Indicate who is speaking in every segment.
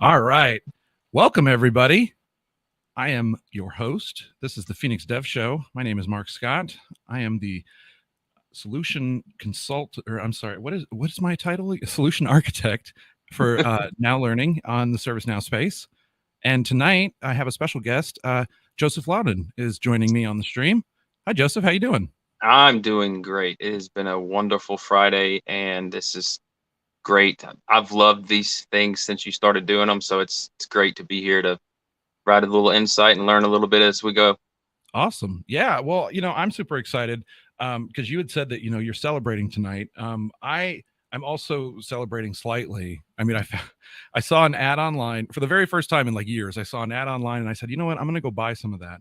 Speaker 1: All right. Welcome, everybody. I am your host. This is the PhxDev Show. My name is Mark Scott. I am the solution consultant, or I'm sorry, what's my title? Solution architect for Now Learning on the ServiceNow space. And tonight I have a special guest. Joseph Loudon is joining me on the stream. Hi, Joseph. How you doing?
Speaker 2: I'm doing great. It has been a wonderful Friday, and this is great. I've loved these things since you started doing them, so it's great to be here to provide a little insight and learn a little bit as we go.
Speaker 1: Awesome. Yeah. Well, I'm super excited because you had said that you're celebrating tonight. I'm also celebrating slightly. I mean, I saw an ad online for the very first time in like years. I saw an ad online, and I said, you know what, I'm gonna go buy some of that.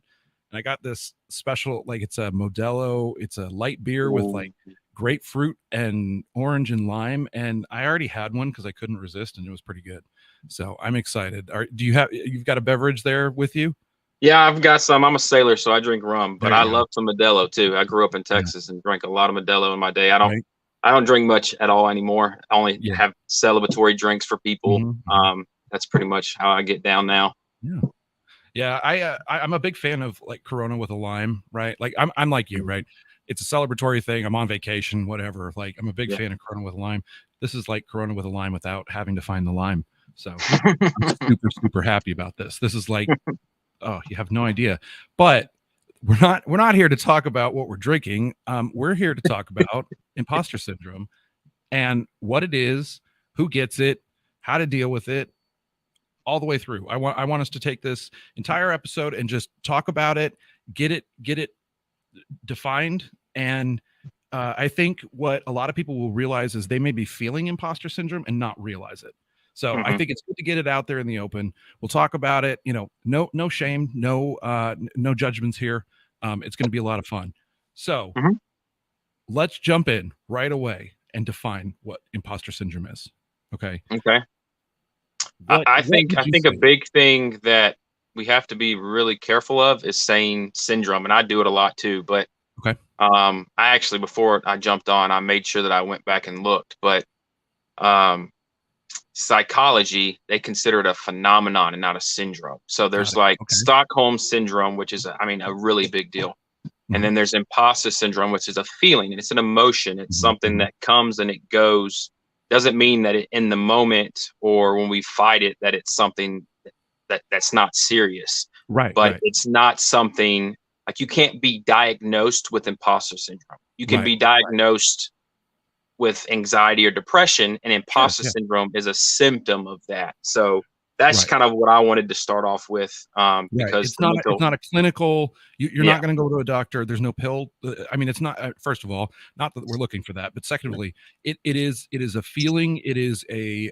Speaker 1: And I got this special, like it's a Modelo. It's a light beer with like grapefruit and orange and lime, and I already had one because I couldn't resist, and it was pretty good. So I'm excited. You've got a beverage there with you?
Speaker 2: Yeah, I've got some. I'm a sailor, so I drink rum, but
Speaker 1: There
Speaker 2: I
Speaker 1: you go.
Speaker 2: love some Modelo too. I grew up in
Speaker 1: Yeah.
Speaker 2: Texas and drank a lot of Modelo in my day.
Speaker 1: Right.
Speaker 2: I don't drink much at all anymore. I only
Speaker 1: Yeah.
Speaker 2: have celebratory drinks for people.
Speaker 1: Mhm.
Speaker 2: That's pretty much how I get down now.
Speaker 1: Yeah. Yeah, I'm a big fan of like Corona with a lime, right? Like I'm like you, right? It's a celebratory thing. I'm on vacation, whatever. Like I'm a big
Speaker 2: Yeah.
Speaker 1: fan of Corona with a lime. This is like Corona with a lime without having to find the lime. So I'm super happy about this. This is like, oh, you have no idea. But we're not here to talk about what we're drinking. We're here to talk about imposter syndrome and what it is, who gets it, how to deal with it, all the way through. I want us to take this entire episode and just talk about it, get it defined. And I think what a lot of people will realize is they may be feeling imposter syndrome and not realize it. So I
Speaker 2: Mhm.
Speaker 1: think it's good to get it out there in the open. We'll talk about it. No shame, no judgments here. It's going to be a lot of fun. So
Speaker 2: Mhm.
Speaker 1: let's jump in right away and define what imposter syndrome is. Okay.
Speaker 2: Okay.
Speaker 1: What
Speaker 2: I
Speaker 1: what
Speaker 2: think
Speaker 1: would
Speaker 2: I
Speaker 1: you
Speaker 2: think a
Speaker 1: say?
Speaker 2: big thing that we have to be really careful of is saying syndrome, and I do it a lot too. But
Speaker 1: Okay.
Speaker 2: I actually, before I jumped on, I made sure that I went back and looked. But um, psychology, they consider it a phenomenon and not a syndrome. So
Speaker 1: Got
Speaker 2: there's
Speaker 1: it.
Speaker 2: like
Speaker 1: Okay.
Speaker 2: Stockholm syndrome, which is, I mean, a really big deal. And
Speaker 1: Mhm.
Speaker 2: then there's imposter syndrome, which is a feeling, and it's an emotion. It's
Speaker 1: Mhm.
Speaker 2: something
Speaker 1: Mhm.
Speaker 2: that comes and it goes. Doesn't mean that in the moment or when we fight it that it's something that's not serious.
Speaker 1: Right,
Speaker 2: But
Speaker 1: right,
Speaker 2: it's not something like you can't be diagnosed with imposter syndrome. You can
Speaker 1: right.
Speaker 2: be diagnosed with anxiety or depression, and
Speaker 1: Sure,
Speaker 2: imposter
Speaker 1: yeah,
Speaker 2: syndrome is a symptom of that. So that's
Speaker 1: right,
Speaker 2: kind of what I wanted to start off with,
Speaker 1: right.
Speaker 2: because
Speaker 1: It's
Speaker 2: the
Speaker 1: not
Speaker 2: mental,
Speaker 1: a clinical. You're
Speaker 2: yeah,
Speaker 1: not going to go to a doctor. There's no pill. I mean, it's not. First of all, not that we're looking for that, but secondly, it is a feeling. It is a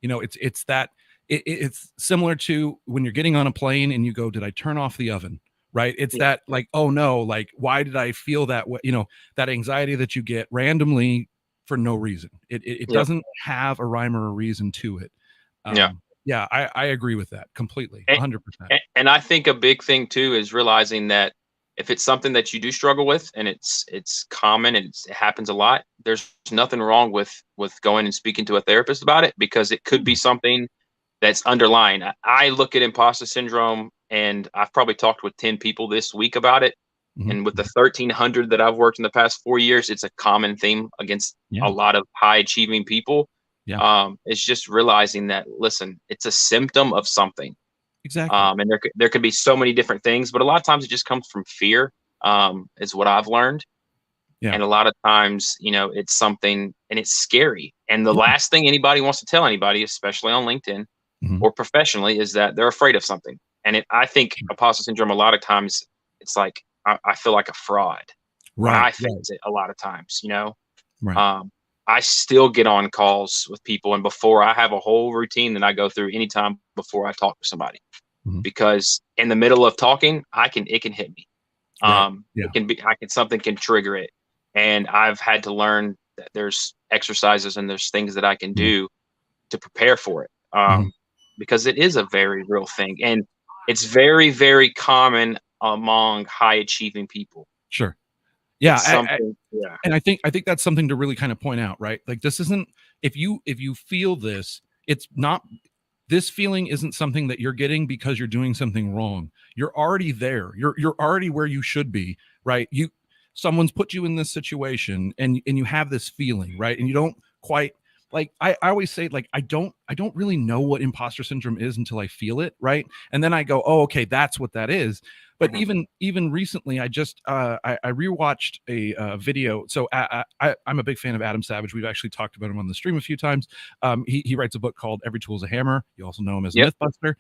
Speaker 1: it's that it's similar to when you're getting on a plane and you go, did I turn off the oven? Right. It's
Speaker 2: yeah,
Speaker 1: that like, oh no, like why did I feel that way? That anxiety that you get randomly for no reason. It
Speaker 2: yep,
Speaker 1: doesn't have a rhyme or a reason to it.
Speaker 2: yeah.
Speaker 1: Yeah, I agree with that completely,
Speaker 2: And,
Speaker 1: 100%.
Speaker 2: and I think a big thing too is realizing that if it's something that you do struggle with and it's common and it happens a lot, there's nothing wrong with going and speaking to a therapist about it, because it could be something that's underlying. I look at imposter syndrome, and I've probably talked with 10 people this week about it.
Speaker 1: Mhm,
Speaker 2: And with the
Speaker 1: mhm.
Speaker 2: 1,300 that I've worked in the past 4 years, it's a common theme against
Speaker 1: Yeah,
Speaker 2: a lot of high achieving people.
Speaker 1: yeah,
Speaker 2: It's just realizing that, listen, it's a symptom of something.
Speaker 1: exactly.
Speaker 2: And there could be so many different things, but a lot of times it just comes from fear, is what I've learned.
Speaker 1: Yeah,
Speaker 2: And a lot of times, it's something and it's scary. And the
Speaker 1: yeah,
Speaker 2: last thing anybody wants to tell anybody, especially on LinkedIn
Speaker 1: mhm,
Speaker 2: or professionally, is that they're afraid of something. And I think
Speaker 1: sure.
Speaker 2: imposter syndrome, a lot of times, it's like I feel like a fraud when
Speaker 1: Right,
Speaker 2: I face
Speaker 1: right,
Speaker 2: it. A lot of times.
Speaker 1: right.
Speaker 2: Um, I still get on calls with people, and before I have a whole routine that I go through anytime before I talk to somebody,
Speaker 1: Mhm.
Speaker 2: because in the middle of talking, it can hit me.
Speaker 1: Right,
Speaker 2: It
Speaker 1: yeah,
Speaker 2: can be, something can trigger it. And I've had to learn that there's exercises and there's things that I can
Speaker 1: mhm,
Speaker 2: do to prepare for it.
Speaker 1: mhm,
Speaker 2: Because it is a very real thing. And it's very, very common among high achieving people.
Speaker 1: sure. Yeah,
Speaker 2: It's something, yeah.
Speaker 1: and I think that's something to really kind of point out, right? Like this isn't, if you feel this, it's not, this feeling isn't something that you're getting because you're doing something wrong. You're already there. You're already where you should be, right? Someone's put you in this situation and you have this feeling, right? And you don't quite, like, I always say, like, I don't really know what imposter syndrome is until I feel it, right? And then I go, oh, okay, that's what that is. But even recently, I just I rewatched a video. So I'm a big fan of Adam Savage. We've actually talked about him on the stream a few times. He writes a book called Every Tool is a Hammer. You also know him as
Speaker 2: Yep.
Speaker 1: Mythbuster.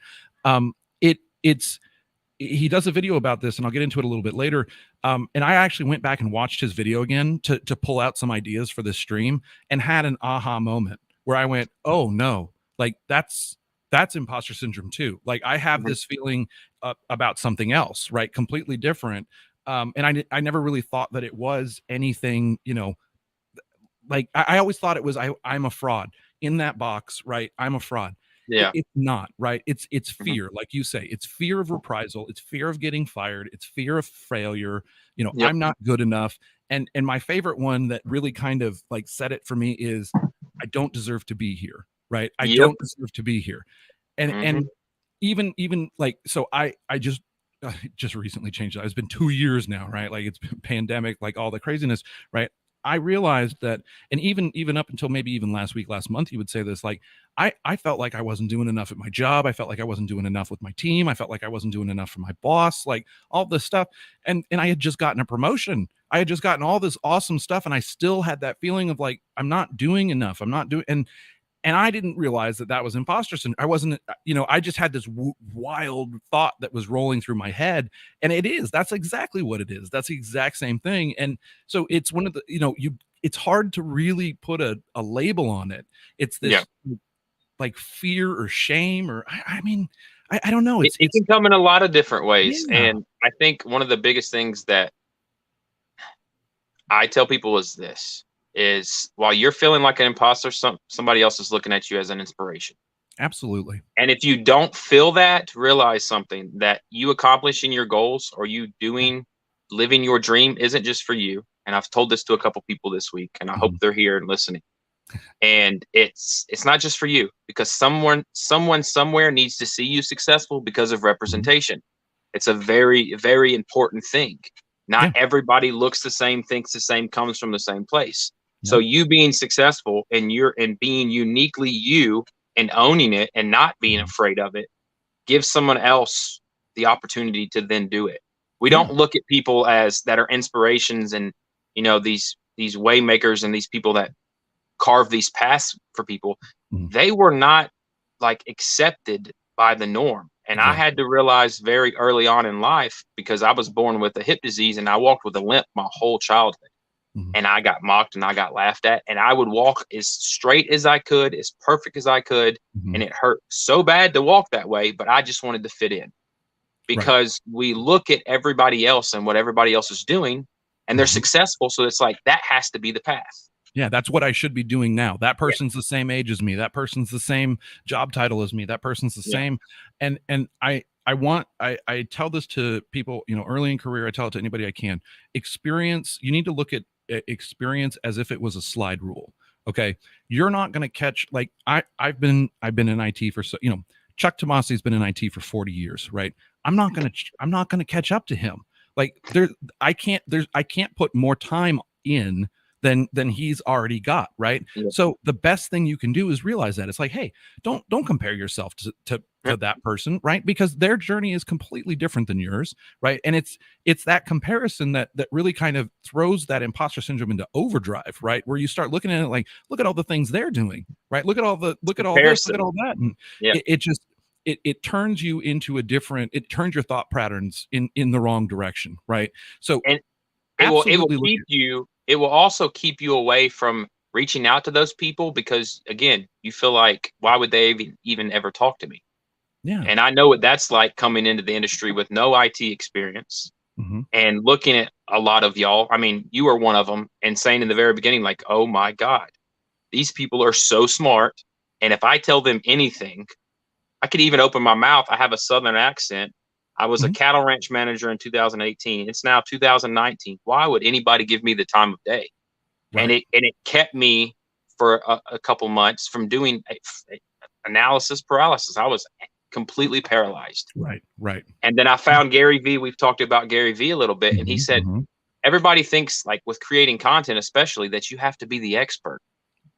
Speaker 1: He does a video about this, and I'll get into it a little bit later. And I actually went back and watched his video again to pull out some ideas for this stream, and had an aha moment where I went, oh no, like that's imposter syndrome too. Like, I have this feeling about something else, right? Completely different. And I never really thought that it was anything, like I always thought it was, I'm a fraud in that box, right? I'm a fraud.
Speaker 2: Yeah.
Speaker 1: It's not, right? It's fear, like you say. It's fear of reprisal. It's fear of getting fired. It's fear of failure.
Speaker 2: Yep.
Speaker 1: I'm not good enough. And my favorite one that really kind of like said it for me is, I don't deserve to be here, right? I don't deserve to be here. And even like, so I just recently changed it. It's been 2 years now, right? Like, it's been pandemic, like all the craziness, right? I realized that, and even up until maybe even last month, you would say this, like, I felt like I wasn't doing enough at my job. I felt like I wasn't doing enough with my team. I felt like I wasn't doing enough for my boss, like all this stuff. And I had just gotten a promotion. I had just gotten all this awesome stuff. And I still had that feeling of like, I'm not doing enough. I'm not doing, and I didn't realize that was imposter syndrome. I wasn't, I just had this wild thought that was rolling through my head. And that's exactly what it is. That's the exact same thing. And so it's one of the, it's hard to really put a label on it. It's this like fear or shame, or I mean, I don't know.
Speaker 2: It can come in a lot of different ways.
Speaker 1: Yeah.
Speaker 2: And I think one of the biggest things that I tell people is while you're feeling like an imposter, somebody else is looking at you as an inspiration.
Speaker 1: Absolutely.
Speaker 2: And if you don't feel that, realize something, that you accomplishing your goals, or you living your dream, isn't just for you. And I've told this to a couple people this week, and I hope they're here and listening. And it's not just for you, because someone somewhere needs to see you successful because of representation. It's a very, very important thing. Not everybody looks the same, thinks the same, comes from the same place. So you being successful and being uniquely you and owning it and not being afraid of it gives someone else the opportunity to then do it. We don't look at people that are inspirations and, these way makers and these people that carve these paths for people. They were not like accepted by the norm. And I had to realize very early on in life, because I was born with a hip disease and I walked with a limp my whole childhood. And I got mocked and I got laughed at, and I would walk as straight as I could, as perfect as I could. And it hurt so bad to walk that way, but I just wanted to fit in, because we look at everybody else and what everybody else is doing, and they're successful. So it's like, that has to be the path.
Speaker 1: Yeah, that's what I should be doing now. That person's the same age as me. That person's the same job title as me. That person's the same. And I tell this to people, early in career. I tell it to anybody I can. Experience. You need to look at experience as if it was a slide rule. Okay, you're not going to catch, like, I've been in IT for, Chuck Tomasi's been in IT for 40 years, right? I'm not going to catch up to him. Like, I can't put more time in than he's already got, right? So the best thing you can do is realize that. It's like, hey, don't compare yourself to that person, right? Because their journey is completely different than yours, right? And it's that comparison that really kind of throws that imposter syndrome into overdrive, right? Where you start looking at it like, look at all the things they're doing, right? Look at all this, look at all that, and it turns you into it turns your thought patterns in the wrong direction, right? So, and
Speaker 2: it will also keep you away from reaching out to those people, because again, you feel like, why would they even ever talk to me? Yeah. And I know what that's like, coming into the industry with no IT experience and looking at a lot of y'all. I mean, you are one of them, and saying in the very beginning, like, oh my God, these people are so smart. And if I tell them anything, I could even open my mouth. I have a Southern accent. I was a cattle ranch manager in 2018. It's now 2019. Why would anybody give me the time of day? Right. And it kept me for a couple months from doing analysis paralysis. I was completely paralyzed.
Speaker 1: Right. Right.
Speaker 2: And then I found Gary Vee. We've talked about Gary Vee a little bit, and he said, everybody thinks, like with creating content, especially, that you have to be the expert.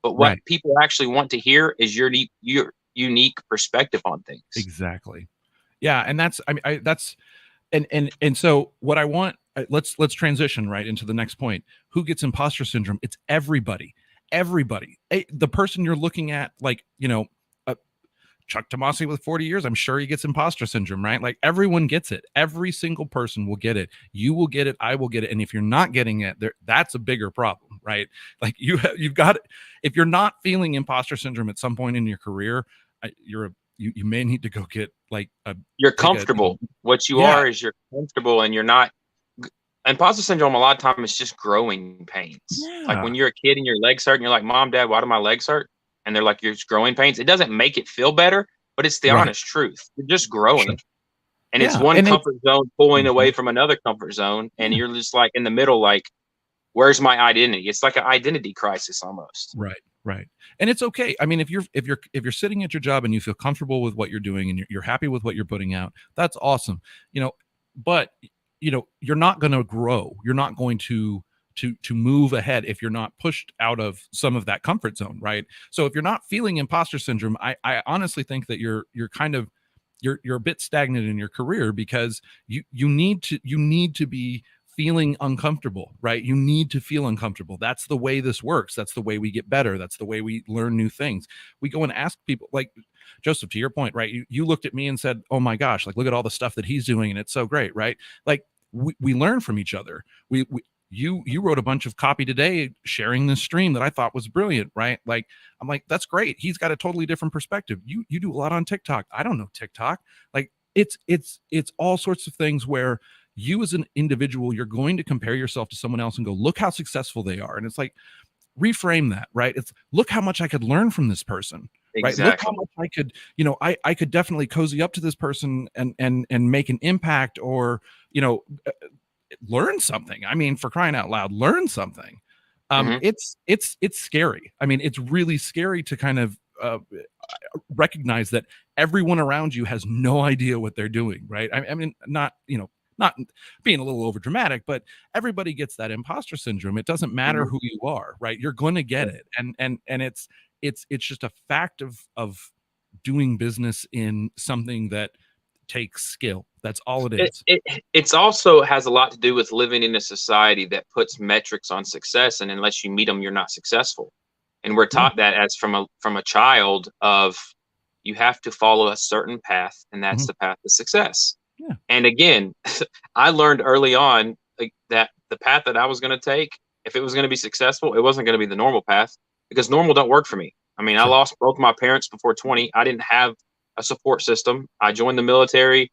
Speaker 2: But what people actually want to hear is your unique perspective on things.
Speaker 1: Exactly. Yeah. And that's, I mean, that's, and so what I want, let's transition right into the next point. Who gets imposter syndrome? It's everybody. The person you're looking at, like, you know, Chuck Tomasi with 40 years, I'm sure he gets imposter syndrome, right? Like, everyone gets it. Every single person will get it. You will get it. I will get it. And if you're not getting it, that's a bigger problem, right? Like, you've got, if you're not feeling imposter syndrome at some point in your career, you may need to go get like
Speaker 2: you're comfortable. What you are is you're comfortable, and you're not. Imposter syndrome, a lot of times, it's just growing pains. Like when you're a kid and your legs hurt and you're like, Mom, Dad, why do my legs hurt? And they're like, you're just growing pains. It doesn't make it feel better, but it's the honest truth. You're just growing. And it's one comfort zone pulling away from another comfort zone. And you're just like in the middle, like, where's my identity? It's like an identity crisis almost.
Speaker 1: Right. And it's okay. I mean, if you're sitting at your job and you feel comfortable with what you're doing and you're happy with what you're putting out, that's awesome. You know, but you know, you're not going to grow. You're not going to move ahead if you're not pushed out of some of that comfort zone, right? So if you're not feeling imposter syndrome, I honestly think that you're kind of you're a bit stagnant in your career, because you need to be feeling uncomfortable, right? You need to feel uncomfortable. That's the way this works. That's the way we get better. That's the way we learn new things. We go and ask people, like Joseph, to your point, right? You looked at me and said, oh my gosh, like, look at all the stuff that he's doing and it's so great, right? Like, we learn from each other. You wrote a bunch of copy today sharing this stream that I thought was brilliant, right? Like, I'm like, that's great. He's got a totally different perspective. You do a lot on TikTok. I don't know TikTok. Like, it's all sorts of things where you as an individual, you're going to compare yourself to someone else and go, look how successful they are. And it's like, reframe that, right? It's, look how much I could learn from this person.
Speaker 2: Exactly.
Speaker 1: Right. Look how much I could, you know, I could definitely cozy up to this person and make an impact, or, you know, learn something. I mean, for crying out loud, learn something. It's scary. I mean, it's really scary to kind of recognize that everyone around you has no idea what they're doing, right? I mean, not being a little over dramatic, but everybody gets that imposter syndrome. It doesn't matter who you are, right? You're going to get it. And it's just a fact of doing business in something that takes skill. That's all it is.
Speaker 2: It's also has a lot to do with living in a society that puts metrics on success, and unless you meet them, you're not successful. And we're taught that as from a child, of you have to follow a certain path, and that's the path to success.
Speaker 1: Yeah.
Speaker 2: And again, I learned early on, like, that the path that I was going to take, if it was going to be successful, it wasn't going to be the normal path, because normal don't work for me. I mean, I lost both my parents before 20. I didn't have a support system. I joined the military,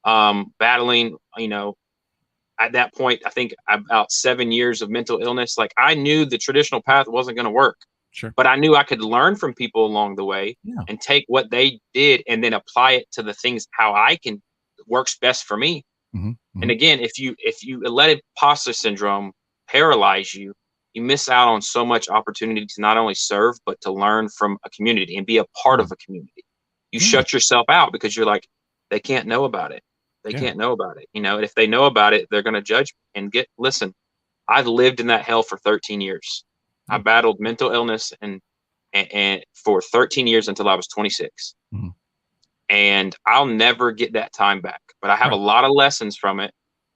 Speaker 2: battling, you know, at that point, I think about 7 years of mental illness. Like, I knew the traditional path wasn't going to work.
Speaker 1: Sure.
Speaker 2: But I knew I could learn from people along the way and take what they did and then apply it to the things how I can works best for me. And again, if you let imposter syndrome paralyze you, you miss out on so much opportunity to not only serve, but to learn from a community and be a part of a community. You shut yourself out because you're like, they can't know about it. They can't know about it. You know, and if they know about it, they're going to judge and listen, I've lived in that hell for 13 years. I battled mental illness and for 13 years until I was 26. And I'll never get that time back, but I have a lot of lessons from it.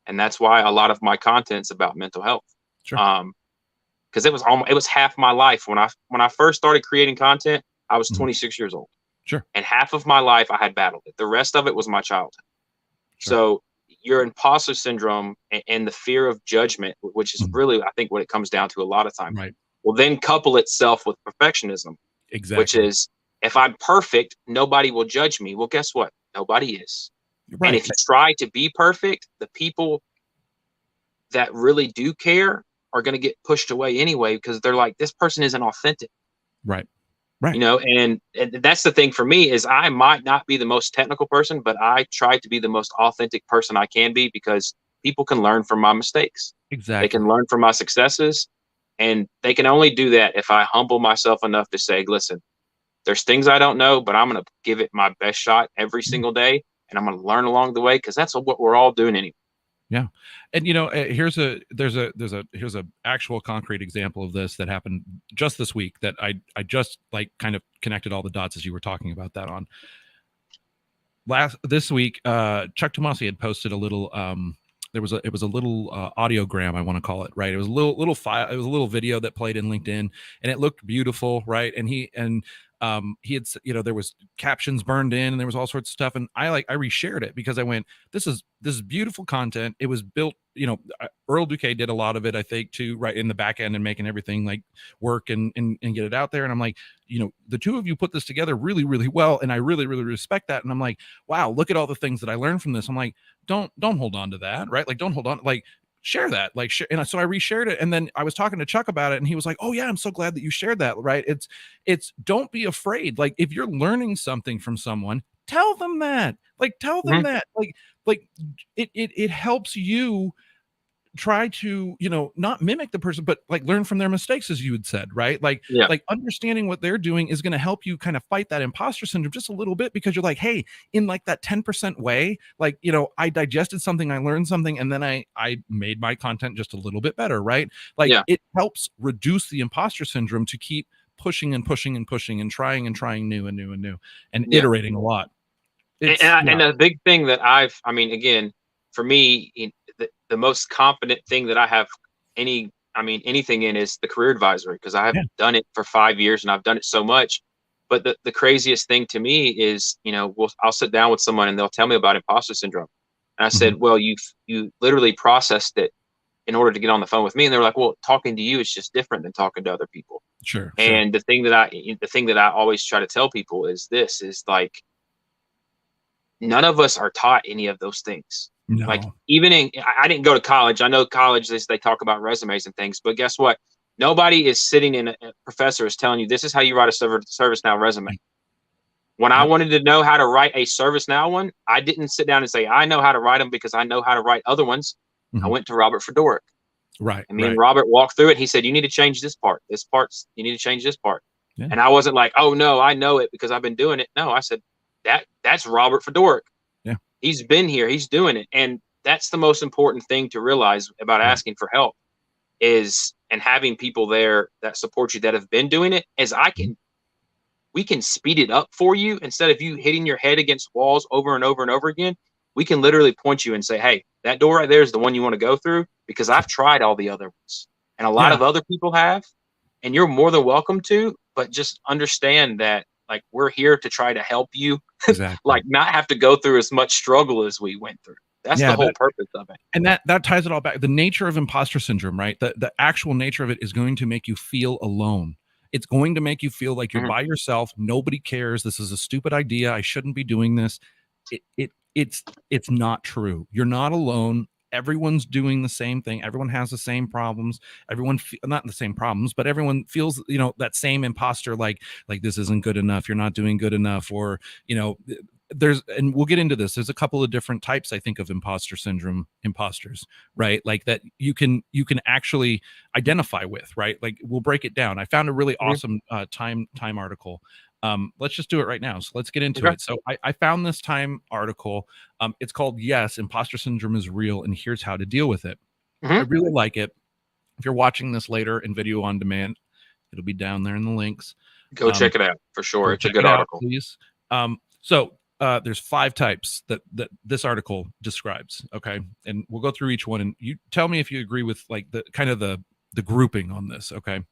Speaker 2: And that's why a lot of my content's about mental health. Because it was half my life. When I first started creating content, I was 26 years old. And half of my life I had battled it. The rest of it was my childhood. So your imposter syndrome and the fear of judgment, which is really, I think, what it comes down to a lot of times, will then couple itself with perfectionism. Which is, if I'm perfect, nobody will judge me. Well, guess what? Nobody is. And if you try to be perfect, the people that really do care are going to get pushed away anyway, because they're like, this person isn't authentic. You know, and that's the thing for me, is I might not be the most technical person, but I try to be the most authentic person I can be, because people can learn from my mistakes. They can learn from my successes, and they can only do that if I humble myself enough to say, listen, There's things I don't know, but I'm going to give it my best shot every single day, and I'm going to learn along the way, because that's what we're all doing anyway.
Speaker 1: Yeah. And here's a actual concrete example of this that happened just this week that I just like kind of connected all the dots as you were talking about that on. This week, Chuck Tomasi had posted a little it was a little audiogram, I want to call it, right? It was a little file, it was a little video that played in LinkedIn, and it looked beautiful, right? And he had, there was captions burned in, and there was all sorts of stuff, and I reshared it because I went, this is beautiful content. It was built, Earl Duque did a lot of it, I think, too, right, in the back end and making everything like work and get it out there. And I'm like, the two of you put this together really, really well, and I really, really respect that. And I'm like, wow, look at all the things that I learned from this. I'm like, don't hold on to that, right? Like, don't hold on, like, share that, like, share. And so I reshared it, and then I was talking to Chuck about it, and he was like, oh yeah, I'm so glad that you shared that, right? It's don't be afraid. Like, if you're learning something from someone, tell them that, like, tell them that, like it helps you try to, not mimic the person, but like learn from their mistakes, as you had said, right? Like, like understanding what they're doing is going to help you kind of fight that imposter syndrome just a little bit, because you're like, hey, in like that 10% way, like, I digested something, I learned something, and then I made my content just a little bit better, right? Like, it helps reduce the imposter syndrome to keep pushing and pushing and pushing and trying new and new and new and iterating a lot.
Speaker 2: And the big thing that again, for me, the most confident thing that I have anything in is the career advisory, because I have done it for 5 years and I've done it so much. But the craziest thing to me is, I'll sit down with someone and they'll tell me about imposter syndrome. And I said, well, you literally processed it in order to get on the phone with me. And they're like, well, talking to you is just different than talking to other people.
Speaker 1: Sure.
Speaker 2: And the thing that I always try to tell people is like, none of us are taught any of those things.
Speaker 1: No.
Speaker 2: Like, even I didn't go to college. I know college, they talk about resumes and things, but guess what? Nobody is sitting in a professor is telling you this is how you write a ServiceNow resume. When I wanted to know how to write a ServiceNow one, I didn't sit down and say, I know how to write them because I know how to write other ones. I went to Robert Fedoruk.
Speaker 1: Right.
Speaker 2: And me and Robert walked through it. He said, you need to change this part. You need to change this part.
Speaker 1: Yeah.
Speaker 2: And I wasn't like, oh no, I know it because I've been doing it. No, I said, that's Robert Fedoruk.
Speaker 1: Yeah.
Speaker 2: He's been here. He's doing it. And that's the most important thing to realize about asking for help and having people there that support you that have been doing it, we can speed it up for you. Instead of you hitting your head against walls over and over and over again, we can literally point you and say, hey, that door right there is the one you want to go through, because I've tried all the other ones and a lot of other people have, and you're more than welcome to, but just understand that, like, we're here to try to help you, like, not have to go through as much struggle as we went through. That's the whole purpose of it.
Speaker 1: And that ties it all back. The nature of imposter syndrome, right? The actual nature of it is going to make you feel alone. It's going to make you feel like you're by yourself. Nobody cares. This is a stupid idea. I shouldn't be doing this. It's not true. You're not alone. Everyone's doing the same thing. Everyone has the same problems. Everyone, not the same problems, but everyone feels, that same imposter, like this isn't good enough. You're not doing good enough. Or, and we'll get into this. There's a couple of different types, I think, of imposter syndrome imposters, right? Like that you can actually identify with, right? Like, we'll break it down. I found a really awesome time article. Let's just do it right now. So let's get into it. So I found this Time article. It's called Yes, Imposter Syndrome is Real, and Here's How to Deal with It. I really like it. If you're watching this later in video on demand, it'll be down there in the links.
Speaker 2: Go check it out for sure. It's a good article.
Speaker 1: Please. So there's 5 types that this article describes. Okay. And we'll go through each one, and you tell me if you agree with like the kind of the grouping on this. Okay.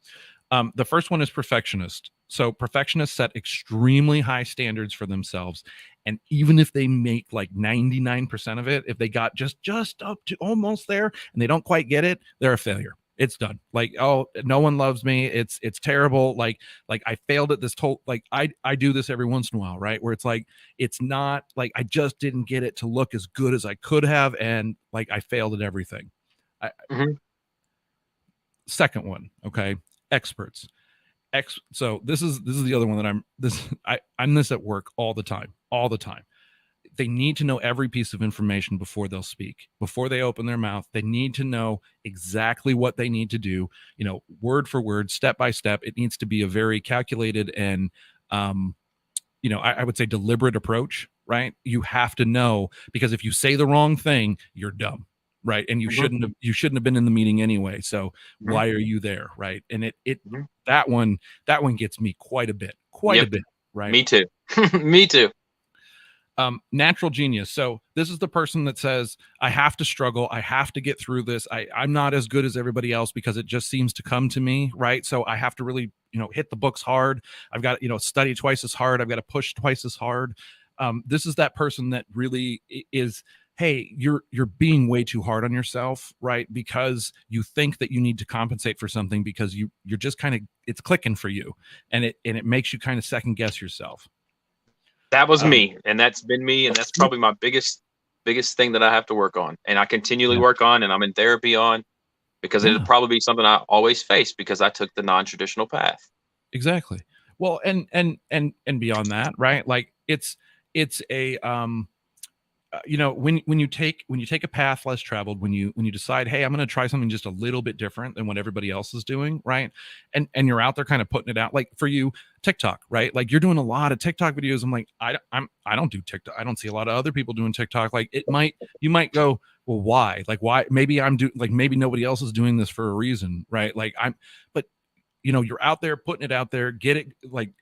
Speaker 1: The first one is perfectionist. So perfectionists set extremely high standards for themselves. And even if they make like 99% of it, if they got just up to almost there and they don't quite get it, they're a failure. It's done. Like, oh, no one loves me. It's terrible. Like I failed at this like I do this every once in a while, right? Where it's like, it's not like I just didn't get it to look as good as I could have. And like, I failed at everything. Second one. Okay. Experts. So this is the other one that I'm this at work all the time. They need to know every piece of information before they'll speak, before they open their mouth. They need to know exactly what they need to do, word for word, step by step. It needs to be a very calculated and I would say deliberate approach, right? You have to know, because if you say the wrong thing, you're dumb, right? And you shouldn't have been in the meeting anyway. So why are you there, right? And that one gets me quite a bit, right?
Speaker 2: Me too. Me too.
Speaker 1: Natural genius. So this is the person that says, I have to struggle. I have to get through this. I'm not as good as everybody else because it just seems to come to me, right? So I have to really, hit the books hard. I've got, study twice as hard. I've got to push twice as hard. This is that person that really is, hey, you're being way too hard on yourself, right? Because you think that you need to compensate for something because you're just kind of, it's clicking for you, and it makes you kind of second guess yourself.
Speaker 2: That was me, and that's been me, and that's probably my biggest thing that I have to work on, and I continually work on, and I'm in therapy on, because it'll probably be something I always face because I took the non-traditional path.
Speaker 1: Exactly. Well, and beyond that, right? Like it's a when you take a path less traveled, when you decide, hey, I'm going to try something just a little bit different than what everybody else is doing, right? And you're out there kind of putting it out. Like for you, TikTok, right? Like you're doing a lot of TikTok videos. I'm like, I don't do TikTok. I don't see a lot of other people doing TikTok. Like you might go, well, why? Like why? Maybe maybe nobody else is doing this for a reason, right? Like but you're out there putting it out there, get it, like,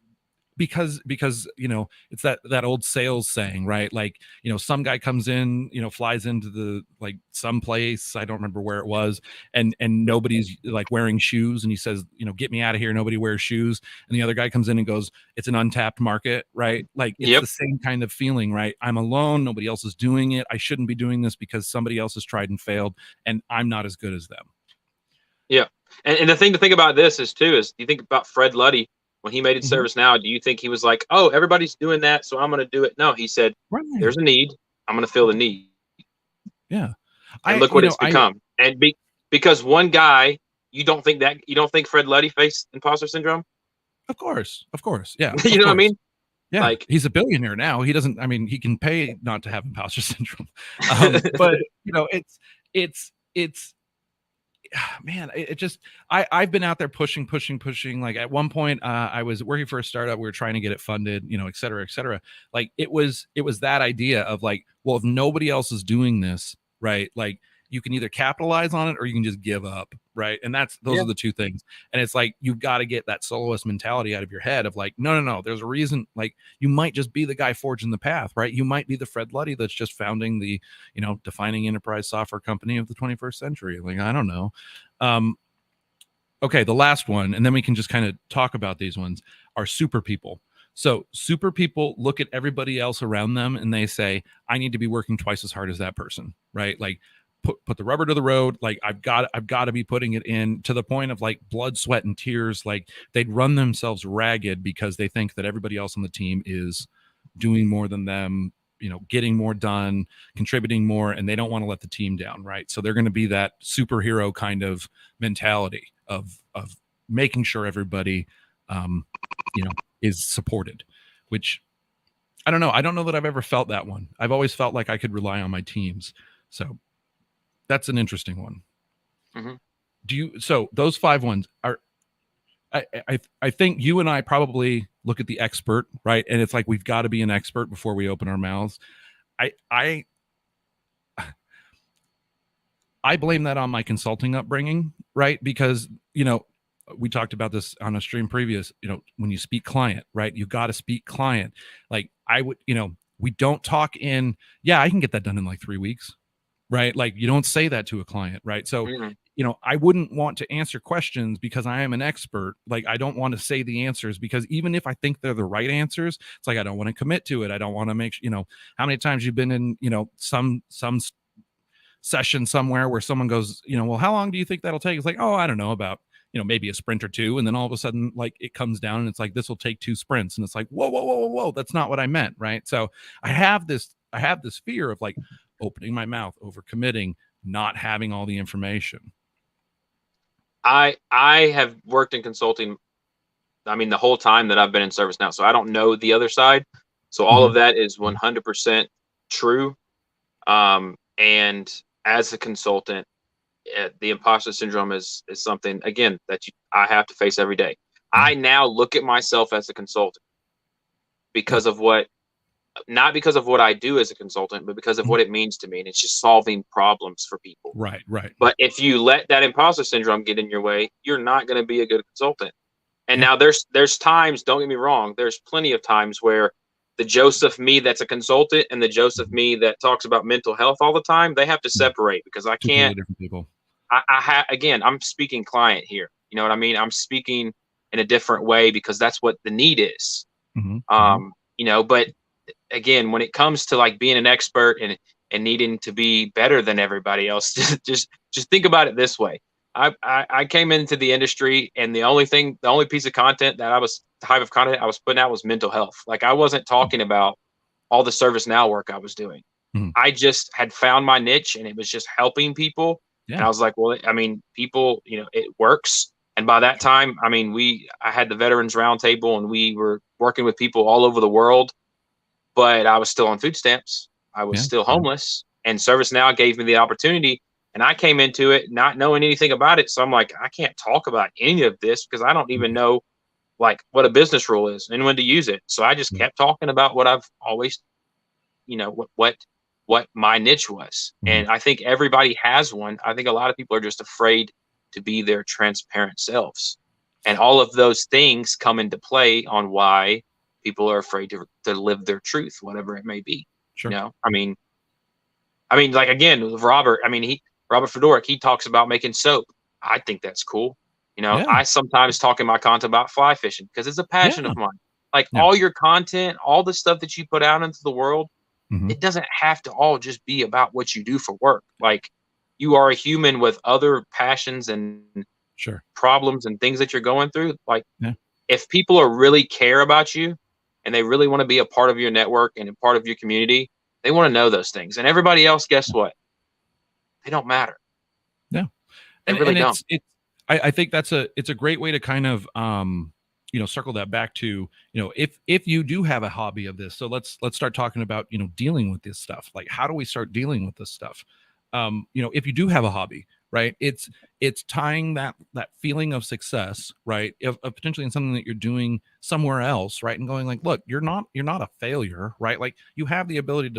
Speaker 1: because it's that old sales saying, right? Like, some guy comes in, flies into the, like, some place, I don't remember where it was, and nobody's like wearing shoes, and he says, get me out of here, nobody wears shoes, and the other guy comes in and goes, it's an untapped market, right? Like it's the same kind of feeling, right? I'm alone, nobody else is doing it, I shouldn't be doing this because somebody else has tried and failed, and I'm not as good as them.
Speaker 2: Yeah. And the thing to think about this is you think about Fred Luddy when he made it ServiceNow. Do you think he was like, oh, everybody's doing that, so I'm going to do it? No, he said, there's a need, I'm going to fill the need.
Speaker 1: Yeah.
Speaker 2: And look what it's become. And because one guy, you don't think Fred Luddy faced imposter syndrome?
Speaker 1: Of course. Yeah.
Speaker 2: You know what I mean?
Speaker 1: Yeah, like he's a billionaire now. He doesn't. I mean, he can pay not to have imposter syndrome. But it's man, it just I've been out there pushing. Like at one point, I was working for a startup. We were trying to get it funded, et cetera, et cetera. Like it was that idea of like, well, if nobody else is doing this, right? Like you can either capitalize on it or you can just give up, right? And those are the two things. And it's like you've got to get that soloist mentality out of your head of like, no, there's a reason. Like you might just be the guy forging the path, right? You might be the Fred Luddy that's just founding the, defining enterprise software company of the 21st century. Like, I don't know. Okay, the last one, and then we can just kind of talk about these ones, are super people. So super people look at everybody else around them and they say, I need to be working twice as hard as that person, right? Like put the rubber to the road. Like I've got to be putting it in to the point of like blood, sweat, and tears. Like they'd run themselves ragged because they think that everybody else on the team is doing more than them, getting more done, contributing more, and they don't want to let the team down, right? So they're going to be that superhero kind of mentality of making sure everybody, is supported, which I don't know. I don't know that I've ever felt that one. I've always felt like I could rely on my teams. So that's an interesting one. So those 5 ones are, I think you and I probably look at the expert, right? And it's like, we've got to be an expert before we open our mouths. I blame that on my consulting upbringing, right? Because, we talked about this on a stream previous, when you speak client, right? You got to speak client. Like I would, we don't talk in, I can get that done in like 3 weeks, right? Like you don't say that to a client, right? So, I wouldn't want to answer questions because I am an expert. Like I don't want to say the answers because even if I think they're the right answers, it's like, I don't want to commit to it. I don't want to make, how many times you've been in, some session somewhere where someone goes, well, how long do you think that'll take? It's like, oh, I don't know, about, maybe a sprint or 2. And then all of a sudden, like it comes down and it's like, this will take 2 sprints. And it's like, whoa. That's not what I meant. Right. So I have this fear of like opening my mouth, over committing, not having all the information.
Speaker 2: I have worked in consulting, I mean, the whole time that I've been in ServiceNow. So I don't know the other side. So all of that is 100% true. And as a consultant, the imposter syndrome is something, again, that I have to face every day. I now look at myself as a consultant because of what, not because of what I do as a consultant, but because of what it means to me. And it's just solving problems for people.
Speaker 1: Right.
Speaker 2: But if you let that imposter syndrome get in your way, you're not going to be a good consultant. And now there's times, don't get me wrong, there's plenty of times where the Joseph me that's a consultant and the Joseph me that talks about mental health all the time, they have to separate, because I
Speaker 1: Two
Speaker 2: can't,
Speaker 1: totally different people.
Speaker 2: again, I'm speaking client here. You know what I mean? I'm speaking in a different way because that's what the need is. You know, but again, when it comes to like being an expert and needing to be better than everybody else, just think about it this way. I came into the industry, and the only piece of content that type of content I was putting out was mental health. Like, I wasn't talking about all the ServiceNow work I was doing. I just had found my niche, and it was just helping people. And I was like, well, I mean, people, you know, it works. And by that time, I mean, I had the Veterans Roundtable, and we were working with people all over the world, but I was still on food stamps. I was still homeless, and ServiceNow gave me the opportunity. And I came into it not knowing anything about it. So I'm like, I can't talk about any of this because I don't even know like what a business rule is and when to use it. So I just kept talking about what I've always, you know, what my niche was. And I think everybody has one. I think a lot of people are just afraid to be their transparent selves. And all of those things come into play on why people are afraid to live their truth, whatever it may be.
Speaker 1: Sure.
Speaker 2: You know, I mean, like, again, Robert Fedoruk, he talks about making soap. I think that's cool. You know, I sometimes talk in my content about fly fishing because it's a passion of mine. Like, all your content, all the stuff that you put out into the world, it doesn't have to all just be about what you do for work. Like, you are a human with other passions and problems and things that you're going through. Like, if people really care about you and they really want to be a part of your network and a part of your community, they want to know those things. And everybody else, guess what? They don't matter.
Speaker 1: No,
Speaker 2: they really don't.
Speaker 1: I think it's a great way to kind of you know, circle that back to, you know, if you do have a hobby of this, so let's start talking about, you know, dealing with this stuff. Like, how do we start dealing with this stuff? You know, if you do have a hobby, right, it's tying that feeling of success, right, of potentially in something that you're doing somewhere else, right, and going like, look, you're not a failure, right? Like, you have the ability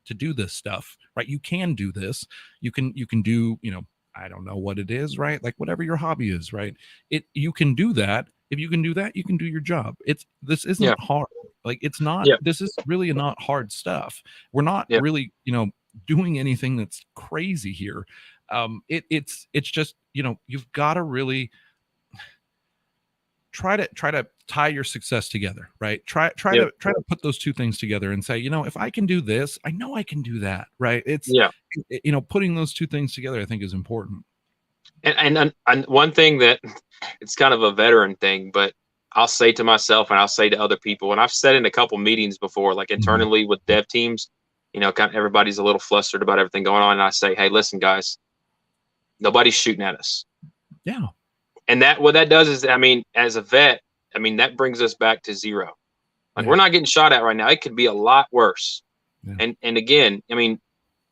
Speaker 1: to do this stuff, right? You can do this. You can do, you know, I don't know what it is, right? Like, whatever your hobby is, right? You can do that. If you can do that, you can do your job. This isn't hard. Like, it's not, this is really not hard stuff. We're not really, you know, doing anything that's crazy here. It's just, you know, you've got to really try to tie your success together, right? Try to put those two things together and say, you know, if I can do this, I know I can do that, right? It's you know, putting those two things together, I think, is important.
Speaker 2: And one thing that, it's kind of a veteran thing, but I'll say to myself and I'll say to other people, and I've said in a couple meetings before, like internally with dev teams, you know, kind of everybody's a little flustered about everything going on, and I say, hey, listen, guys, nobody's shooting at us.
Speaker 1: Yeah.
Speaker 2: And what that does is, I mean, as a vet, I mean, that brings us back to zero. Like, we're not getting shot at right now. It could be a lot worse. And again, I mean,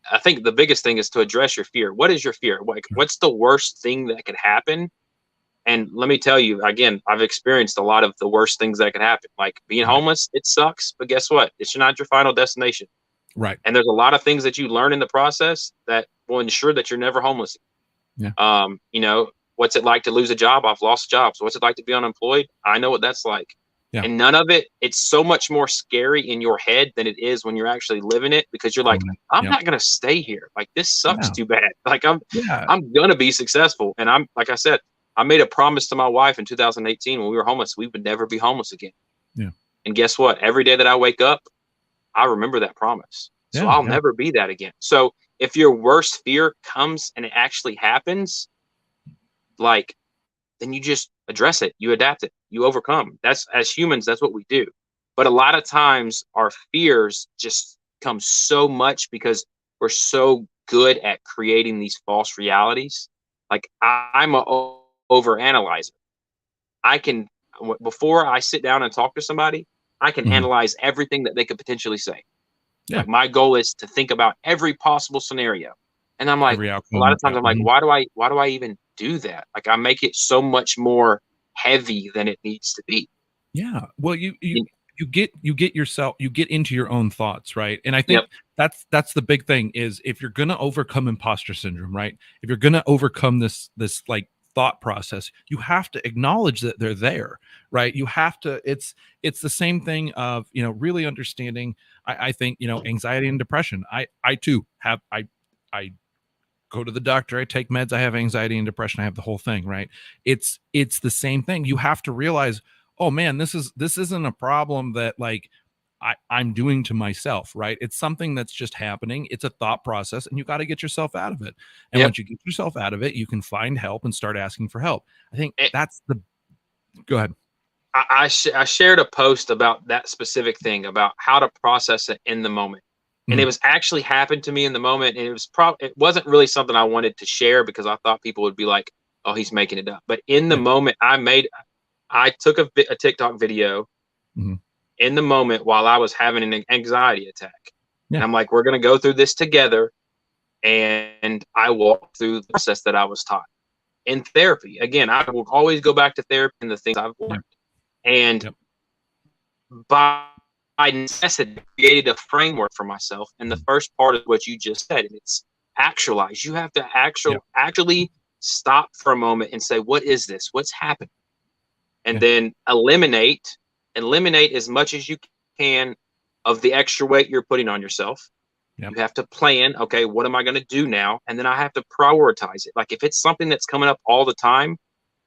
Speaker 2: I think the biggest thing is to address your fear. What is your fear? Like, what's the worst thing that could happen? And let me tell you, again, I've experienced a lot of the worst things that could happen. Like, being homeless, it sucks, but guess what? It's not your final destination.
Speaker 1: Right.
Speaker 2: And there's a lot of things that you learn in the process that will ensure that you're never homeless. You know, what's it like to lose a job? I've lost jobs. What's it like to be unemployed? I know what that's like. And none of it, it's so much more scary in your head than it is when you're actually living it, because you're like, I'm not going to stay here. Like, this sucks too bad. Like, I'm going to be successful. And I'm, like I said, I made a promise to my wife in 2018 when we were homeless, we would never be homeless again. And guess what? Every day that I wake up, I remember that promise. So I'll never be that again. So if your worst fear comes and it actually happens, like, then you just address it, you adapt it, you overcome. That's, as humans, that's what we do. But a lot of times our fears just come so much because we're so good at creating these false realities. Like, I'm a overanalyzer. I can, before I sit down and talk to somebody, I can analyze everything that they could potentially say. Like, my goal is to think about every possible scenario. And I'm like, a lot of times I'm like, why do I even do that? Like, I make it so much more heavy than it needs to be.
Speaker 1: Yeah. Well, you you get yourself, you get into your own thoughts, right? And I think
Speaker 2: Yep.
Speaker 1: that's the big thing is if you're going to overcome imposter syndrome, right? If you're going to overcome this like thought process, you have to acknowledge that they're there, right? You have to, it's the same thing of, really understanding. I think, anxiety and depression. I too have, I go to the doctor, I take meds, I have anxiety and depression, I have the whole thing, right? It's the same thing. You have to realize, oh man, this isn't a problem that like I'm doing to myself, right? It's something that's just happening. It's a thought process, and you got to get yourself out of it. And
Speaker 2: Yep.
Speaker 1: once you get yourself out of it, you can find help and start asking for help. I think
Speaker 2: It,
Speaker 1: that's the. Go ahead.
Speaker 2: I shared a post about that specific thing, about how to process it in the moment. And it
Speaker 1: Mhm.
Speaker 2: was actually happened to me in the moment. And it wasn't really something I wanted to share because I thought people would be like, oh, he's making it up. But in the
Speaker 1: Yeah.
Speaker 2: moment, I took a TikTok video
Speaker 1: Mhm.
Speaker 2: in the moment while I was having an anxiety attack. And
Speaker 1: Yeah.
Speaker 2: I'm like, we're going to go through this together. And I walked through the process that I was taught in therapy. Again, I will always go back to therapy and the things I've
Speaker 1: Yeah.
Speaker 2: learned. And
Speaker 1: Yep.
Speaker 2: by necessity, I created a framework for myself. And the first part of what you just said, and it's actualize. You have to
Speaker 1: Yep.
Speaker 2: actually stop for a moment and say, what is this? What's happening? And
Speaker 1: Yeah.
Speaker 2: then eliminate as much as you can of the extra weight you're putting on yourself.
Speaker 1: Yep.
Speaker 2: You have to plan, okay, what am I going to do now? And then I have to prioritize it. Like if it's something that's coming up all the time,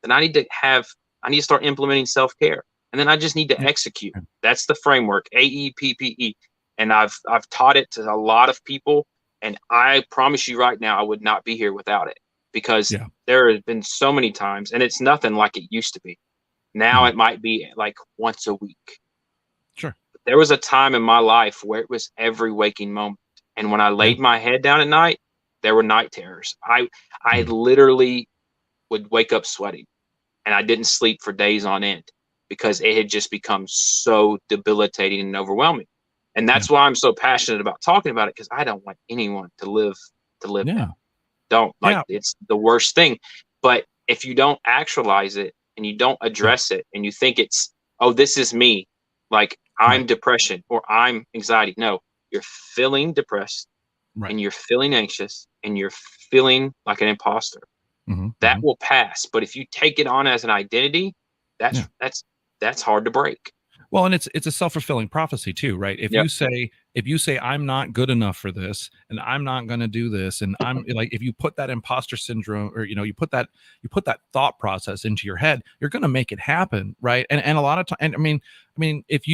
Speaker 2: then I need to start implementing self-care. And then I just need to
Speaker 1: Yep.
Speaker 2: execute. That's the framework, AEPPE. And I've taught it to a lot of people. And I promise you right now, I would not be here without it, because
Speaker 1: Yeah.
Speaker 2: there have been so many times, and it's nothing like it used to be. Now
Speaker 1: Mhm.
Speaker 2: it might be like once a week.
Speaker 1: Sure.
Speaker 2: There was a time in my life where it was every waking moment. And when I
Speaker 1: Yeah.
Speaker 2: laid my head down at night, there were night terrors. I
Speaker 1: Mhm.
Speaker 2: literally would wake up sweating, and I didn't sleep for days on end because it had just become so debilitating and overwhelming. And
Speaker 1: Yeah.
Speaker 2: that's why I'm so passionate about talking about it, because I don't want anyone to live that.
Speaker 1: Yeah.
Speaker 2: Don't, like,
Speaker 1: Yeah.
Speaker 2: it's the worst thing. But if you don't actualize it and you don't
Speaker 1: Yeah.
Speaker 2: address it and you think it's, oh, this is me, like
Speaker 1: Right.
Speaker 2: I'm depression or I'm anxiety. No, you're feeling depressed
Speaker 1: Right.
Speaker 2: and you're feeling anxious and you're feeling like an imposter.
Speaker 1: Mhm.
Speaker 2: That
Speaker 1: Mhm.
Speaker 2: will pass. But if you take it on as an identity,
Speaker 1: Yeah.
Speaker 2: that's hard to break.
Speaker 1: Well, and it's a self-fulfilling prophecy too, right?
Speaker 2: Yep.
Speaker 1: If you say I'm not good enough for this and I'm not going to do this and I'm like, if you put that imposter syndrome, or you put that thought process into your head, you're going to make it happen, right? And a lot of time, and I mean if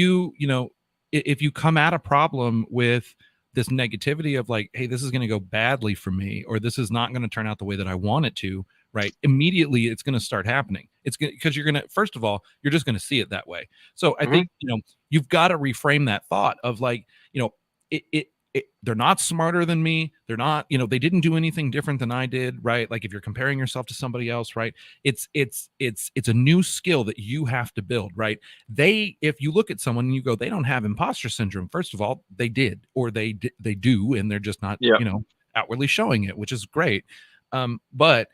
Speaker 1: if you come at a problem with this negativity of like, hey, this is going to go badly for me, or this is not going to turn out the way that I want it to, right? Immediately it's going to start happening. It's because you're going to, first of all, you're just going to see it that way. So I
Speaker 2: Hmm.
Speaker 1: think, you've got to reframe that thought of like, they're not smarter than me. They're not, they didn't do anything different than I did, right? Like if you're comparing yourself to somebody else, right? It's a new skill that you have to build, right? If you look at someone and you go, they don't have imposter syndrome. First of all, they did, or they do, and they're just not,
Speaker 2: Yep.
Speaker 1: outwardly showing it, which is great. But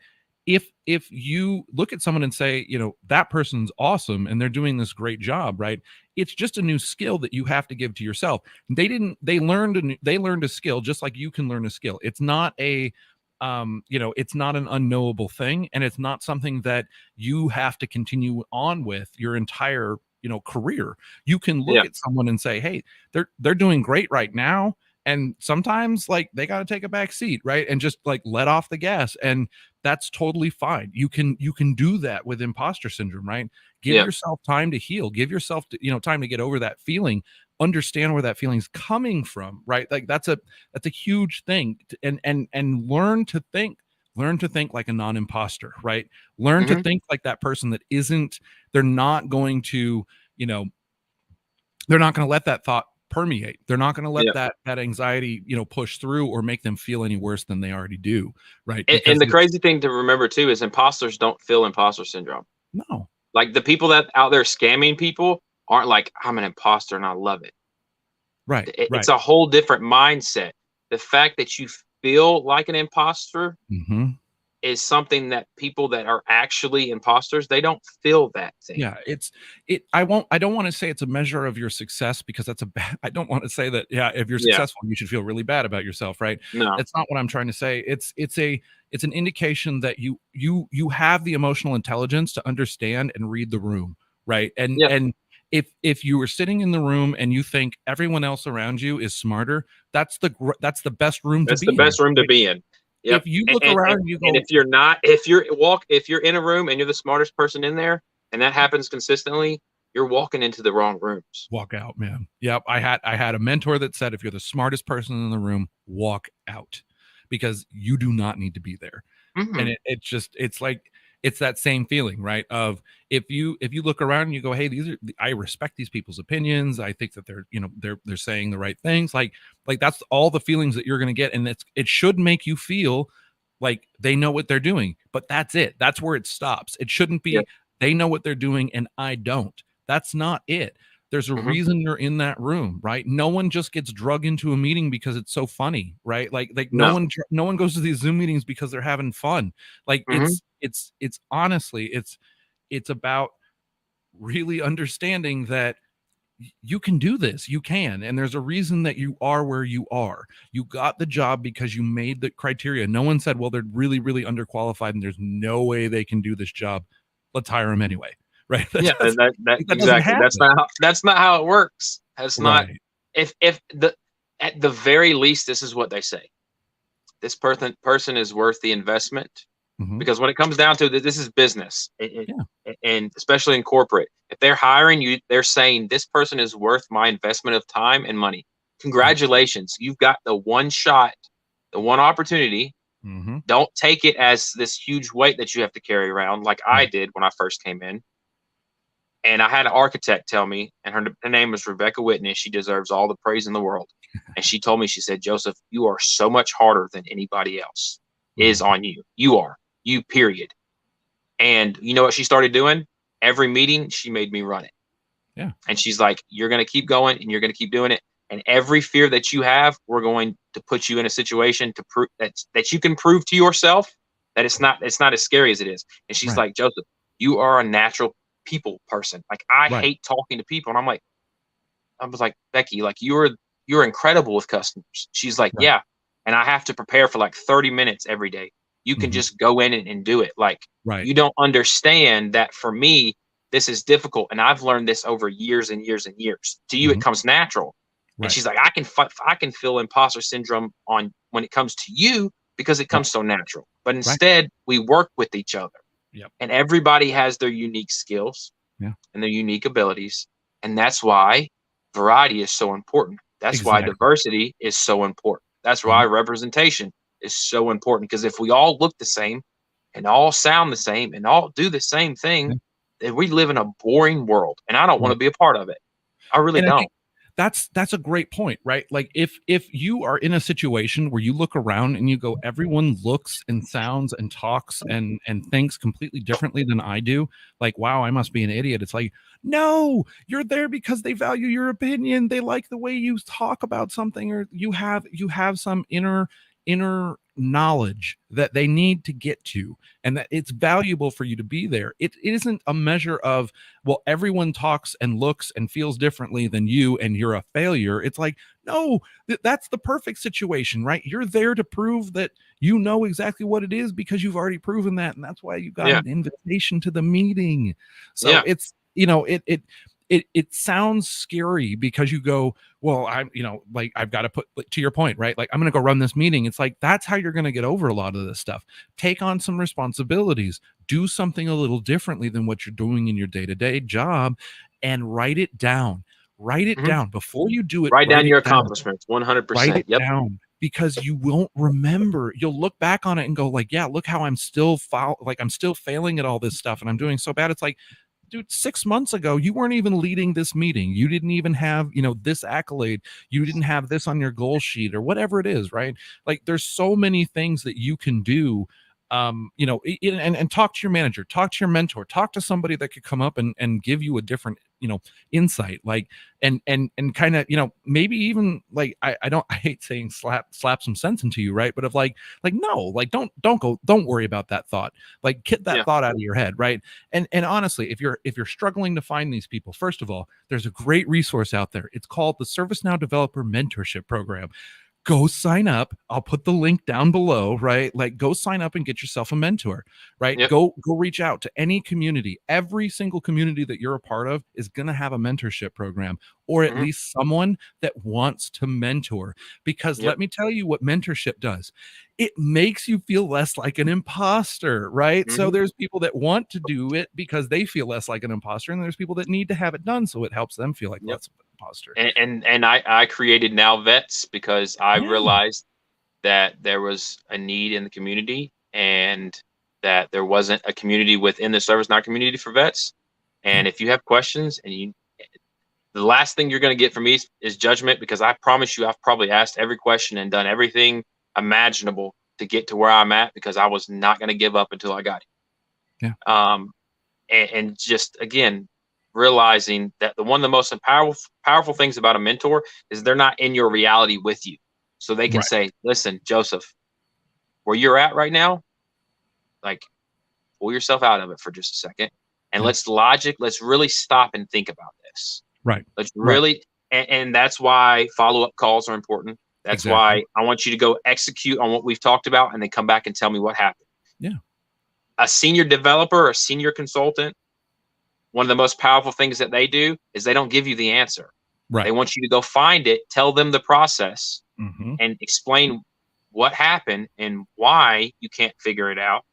Speaker 1: if you look at someone and say, that person's awesome and they're doing this great job, right? It's just a new skill that you have to give to yourself. They learned a skill just like you can learn a skill. It's not it's not an unknowable thing, and it's not something that you have to continue on with your entire, career. You can look
Speaker 2: Yeah.
Speaker 1: at someone and say, hey, they're doing great right now, and sometimes like they got to take a back seat, right? And just like let off the gas, and that's totally fine. You can do that with imposter syndrome, right? Give
Speaker 2: Yeah.
Speaker 1: yourself time to heal, give yourself time to get over that feeling, understand where that feeling's coming from, right? Like that's a huge thing. And learn to think like a non-imposter, right? Learn to
Speaker 2: Hmm.
Speaker 1: think like that person that isn't, they're not going to, you know they're not going to let that thought permeate. They're not going to let
Speaker 2: Yeah.
Speaker 1: that anxiety, push through or make them feel any worse than they already do, right?
Speaker 2: And
Speaker 1: Because
Speaker 2: the
Speaker 1: it's
Speaker 2: crazy thing to remember too is imposters don't feel imposter syndrome.
Speaker 1: no,
Speaker 2: Like the people that out there scamming people aren't like, I'm an imposter and I love it.
Speaker 1: right,
Speaker 2: It's
Speaker 1: right.
Speaker 2: a whole different mindset. The fact that you feel like an imposter
Speaker 1: Hmm.
Speaker 2: is something that people that are actually imposters, they don't feel that thing.
Speaker 1: Yeah, I don't want to say it's a measure of your success, because that's a bad, I don't want to say that, yeah, if you're
Speaker 2: Yeah.
Speaker 1: successful, you should feel really bad about yourself, right?
Speaker 2: No.
Speaker 1: That's not what I'm trying to say. It's an indication that you have the emotional intelligence to understand and read the room, right?
Speaker 2: Yeah.
Speaker 1: And if you were sitting in the room and you think everyone else around you is smarter, that's the best room to
Speaker 2: That's the
Speaker 1: be in.
Speaker 2: best room to
Speaker 1: Right?
Speaker 2: be in. Yep.
Speaker 1: If you look around and you
Speaker 2: And
Speaker 1: go,
Speaker 2: if you're not, if you're in a room and you're the smartest person in there, and that happens consistently, you're walking into the wrong rooms.
Speaker 1: walk out, man. Yep. I had a mentor that said, if you're the smartest person in the room, walk out, because you do not need to be there. And
Speaker 2: Mm-hmm.
Speaker 1: it's like, it's that same feeling, right? Of if you look around and you go, hey, I respect these people's opinions. I think that they're saying the right things. Like that's all the feelings that you're going to get. And it should make you feel like they know what they're doing, but that's it. That's where it stops. It shouldn't
Speaker 2: Yeah.
Speaker 1: be, they know what they're doing and I don't. That's not it. There's a
Speaker 2: Mm-hmm.
Speaker 1: reason you're in that room, right? No one just gets drug into a meeting because it's so funny, right? Like
Speaker 2: No.
Speaker 1: no one goes to these Zoom meetings because they're having fun. Like
Speaker 2: Mm-hmm.
Speaker 1: it's honestly, it's about really understanding that you can do this. You can. And there's a reason that you are where you are. You got the job because you made the criteria. No one said, well, they're really, really underqualified and there's no way they can do this job. Let's hire them anyway. Right.
Speaker 2: Yeah. That
Speaker 1: Doesn't
Speaker 2: exactly.
Speaker 1: happen.
Speaker 2: That's not how it works. That's not.
Speaker 1: Right.
Speaker 2: If at the very least, this is what they say. This person is worth the investment.
Speaker 1: Mhm.
Speaker 2: Because when it comes down to it, this is business,
Speaker 1: Yeah.
Speaker 2: and especially in corporate, if they're hiring you, they're saying this person is worth my investment of time and money. Congratulations, you've got the one shot, the one opportunity.
Speaker 1: Mhm.
Speaker 2: Don't take it as this huge weight that you have to carry around, like I
Speaker 1: Right.
Speaker 2: did when I first came in. And I had an architect tell me, and her name was Rebecca Whitney. She deserves all the praise in the world. And she told me, she said, Joseph, you are so much harder than anybody else is
Speaker 1: Mhm.
Speaker 2: on you. You are, you, period. And you know what she started doing? Every meeting, she made me run it.
Speaker 1: Yeah.
Speaker 2: And she's like, you're going to keep going and you're going to keep doing it. And every fear that you have, we're going to put you in a situation to prove that you can prove to yourself that it's not as scary as it is. And she's
Speaker 1: Right.
Speaker 2: like, Joseph, you are a natural people person. Like, I
Speaker 1: Right.
Speaker 2: hate talking to people. And I was like, Becky, like you're incredible with customers. She's like,
Speaker 1: Right.
Speaker 2: yeah. And I have to prepare for like 30 minutes every day. You can
Speaker 1: Mhm.
Speaker 2: just go in and do it. Like,
Speaker 1: Right.
Speaker 2: you don't understand that for me, this is difficult. And I've learned this over years and years and years. To you, it
Speaker 1: Mhm.
Speaker 2: comes natural. And
Speaker 1: Right.
Speaker 2: she's like, I can feel imposter syndrome on when it comes to you because it
Speaker 1: Right.
Speaker 2: comes so natural. But
Speaker 1: Right.
Speaker 2: instead, we work with each other.
Speaker 1: Yep.
Speaker 2: And everybody has their unique skills
Speaker 1: Yeah.
Speaker 2: and their unique abilities. And that's why variety is so important. That's why
Speaker 1: Exactly.
Speaker 2: diversity is so important. That's why
Speaker 1: Mhm.
Speaker 2: representation is so important. Because if we all look the same and all sound the same and all do the same thing,
Speaker 1: Yeah.
Speaker 2: then we live in a boring world. And I don't want to
Speaker 1: Right.
Speaker 2: be a part of it. I really
Speaker 1: And I
Speaker 2: don't.
Speaker 1: think that's a great point, right? Like if you are in a situation where you look around and you go, everyone looks and sounds and talks and thinks completely differently than I do, like, wow, I must be an idiot. It's like, no, you're there because they value your opinion. They like the way you talk about something, or you have some inner knowledge that they need to get to, and that it's valuable for you to be there. It isn't a measure of, well, everyone talks and looks and feels differently than you and you're a failure. It's like, no, that's the perfect situation, right? You're there to prove that you know exactly what it is because you've already proven that, and that's why you got
Speaker 2: Yeah.
Speaker 1: an invitation to the meeting. So
Speaker 2: Yeah.
Speaker 1: it's, it sounds scary because you go, well, I'm, like, I've got to put, like, to your point, right? Like, I'm going to go run this meeting. It's like, that's how you're going to get over a lot of this stuff. Take on some responsibilities, do something a little differently than what you're doing in your day-to-day job, and write it down. Write it
Speaker 2: Mhm.
Speaker 1: down before you do it.
Speaker 2: Write
Speaker 1: Write
Speaker 2: down
Speaker 1: it
Speaker 2: your
Speaker 1: down.
Speaker 2: accomplishments.
Speaker 1: Write
Speaker 2: 100%.
Speaker 1: it
Speaker 2: Yep.
Speaker 1: down, because you won't remember. You'll look back on it and go, like, yeah, look how I'm still I'm still failing at all this stuff and I'm doing so bad. It's like, dude, 6 months ago, you weren't even leading this meeting. You didn't even have, this accolade. You didn't have this on your goal sheet or whatever it is, right? Like, there's so many things that you can do and talk to your manager, talk to your mentor, talk to somebody that could come up and give you a different, insight, like, and kind of, maybe even like, I hate saying slap some sense into you, right? But of like, no, like, don't worry about that thought. Like, get that
Speaker 2: Yeah.
Speaker 1: thought out of your head, right? And honestly, if you're struggling to find these people, first of all, there's a great resource out there. It's called the ServiceNow Developer Mentorship Program. Go sign up. I'll put the link down below, right? Like, go sign up and get yourself a mentor, right?
Speaker 2: Yep.
Speaker 1: Go reach out to any community. Every single community that you're a part of is going to have a mentorship program, or at
Speaker 2: Mhm.
Speaker 1: least someone that wants to mentor. Because
Speaker 2: Yep.
Speaker 1: let me tell you what mentorship does. It makes you feel less like an imposter, right? So
Speaker 2: Mhm.
Speaker 1: there's people that want to do it because they feel less like an imposter, and there's people that need to have it done so it helps them feel like
Speaker 2: Yep.
Speaker 1: less of an imposter.
Speaker 2: And I created Now Vets because I
Speaker 1: Yeah.
Speaker 2: realized that there was a need in the community, and that there wasn't a community within the ServiceNow community for vets.
Speaker 1: Yeah.
Speaker 2: And if you have questions, the last thing you're going to get from me is judgment, because I promise you, I've probably asked every question and done everything imaginable to get to where I'm at, because I was not going to give up until I got
Speaker 1: Yeah.
Speaker 2: here. And just again, realizing that one of the most powerful things about a mentor is they're not in your reality with you, so they can
Speaker 1: Right.
Speaker 2: say, "Listen, Joseph, where you're at right now, like, pull yourself out of it for just a second, and
Speaker 1: Yeah.
Speaker 2: let's really stop and think about this.
Speaker 1: Right.
Speaker 2: Let's
Speaker 1: Right.
Speaker 2: really." And that's why follow-up calls are important. That's
Speaker 1: Exactly.
Speaker 2: why I want you to go execute on what we've talked about, and then come back and tell me what happened.
Speaker 1: Yeah.
Speaker 2: A senior developer, a senior consultant, one of the most powerful things that they do is they don't give you the answer. They
Speaker 1: Right.
Speaker 2: want you to go find it, tell them the process,
Speaker 1: Hmm.
Speaker 2: and explain what happened and why you can't figure it out.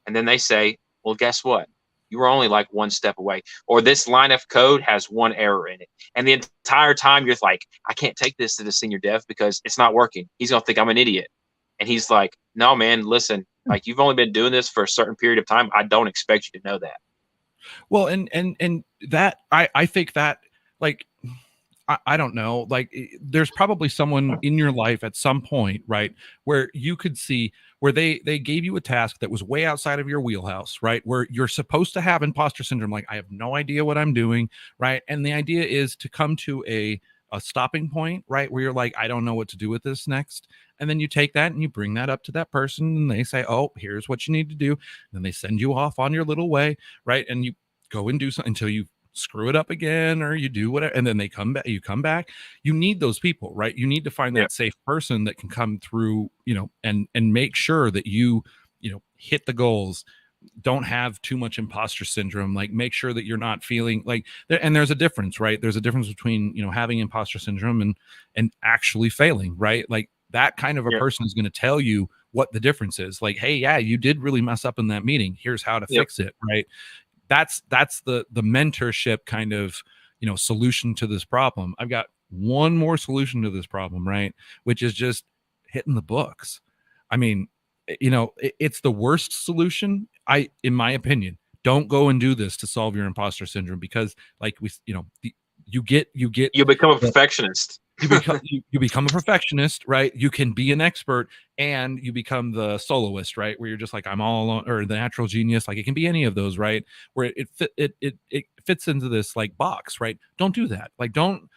Speaker 2: And then they say, well, guess what? You were only like one step away, or this line of code has one error in it. And the entire time you're like, I can't take this to the senior dev because it's not working. He's going to think I'm an idiot. And he's like, no, man, listen, like, you've only been doing this for a certain period of time. I don't expect you to know that.
Speaker 1: Well, and that I think that, like, I don't know, like, there's probably someone in your life at some point, right, where you could see where they gave you a task that was way outside of your wheelhouse, right, where you're supposed to have imposter syndrome, like, I have no idea what I'm doing, right, and the idea is to come to a stopping point, right, where you're like, I don't know what to do with this next. And then you take that and you bring that up to that person, and they say, oh, here's what you need to do. And then they send you off on your little way, right, and you go and do something until you screw it up again, or you do whatever, and then they come back, you come back. You need those people, right? You need to find
Speaker 2: Yeah.
Speaker 1: that safe person that can come through, and make sure that you hit the goals, don't have too much imposter syndrome, like, make sure that you're not feeling like there. And there's a difference, right? There's a difference between, having imposter syndrome and actually failing, right? Like, that kind of a
Speaker 2: Yep.
Speaker 1: person is going to tell you what the difference is. Like, hey, yeah, you did really mess up in that meeting, here's how to
Speaker 2: Yep.
Speaker 1: fix it, right? That's the mentorship kind of, solution to this problem. I've got one more solution to this problem, right, which is just hitting the books. I mean, it's the worst solution, in my opinion. Don't go and do this to solve your imposter syndrome, because, like, you get
Speaker 2: You become a perfectionist.
Speaker 1: you become a perfectionist, right? You can be an expert, and you become the soloist, right, where you're just like, I'm all alone, or the natural genius. Like, it can be any of those, right, where it fits into this, like, box, right? Don't do that. Like, don't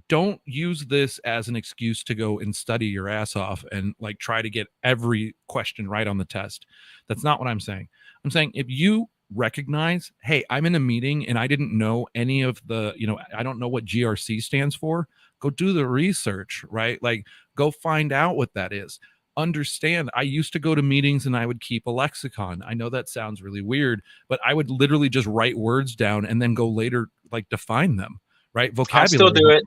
Speaker 1: don't use this as an excuse to go and study your ass off and, like, try to get every question right on the test. That's not what I'm saying. I'm saying, if you recognize, hey, I'm in a meeting and I didn't know any of the, I don't know what GRC stands for, go do the research, right? Like, go find out what that is. Understand, I used to go to meetings and I would keep a lexicon. I know that sounds really weird, but I would literally just write words down and then go later, like, define them, right?
Speaker 2: I still
Speaker 1: Vocabulary.
Speaker 2: do it.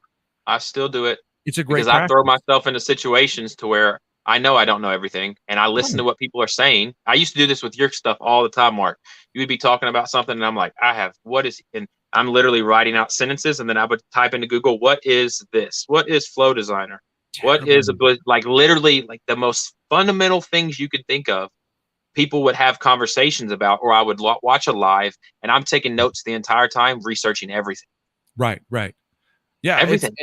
Speaker 2: I still do it
Speaker 1: It's a
Speaker 2: because
Speaker 1: great
Speaker 2: I throw
Speaker 1: practice.
Speaker 2: myself into situations to where I know I don't know everything, and I listen to
Speaker 1: Right.
Speaker 2: what people are saying. I used to do this with your stuff all the time, Mark. You would be talking about something, and I'm like, and I'm literally writing out sentences, and then I would type into Google, what is this? What is Flow Designer? What is
Speaker 1: Terrible.
Speaker 2: like, literally, like, the most fundamental things you could think of? People would have conversations about, or I would watch a live, and I'm taking notes the entire time, researching everything.
Speaker 1: Right, right. Yeah,
Speaker 2: Everything.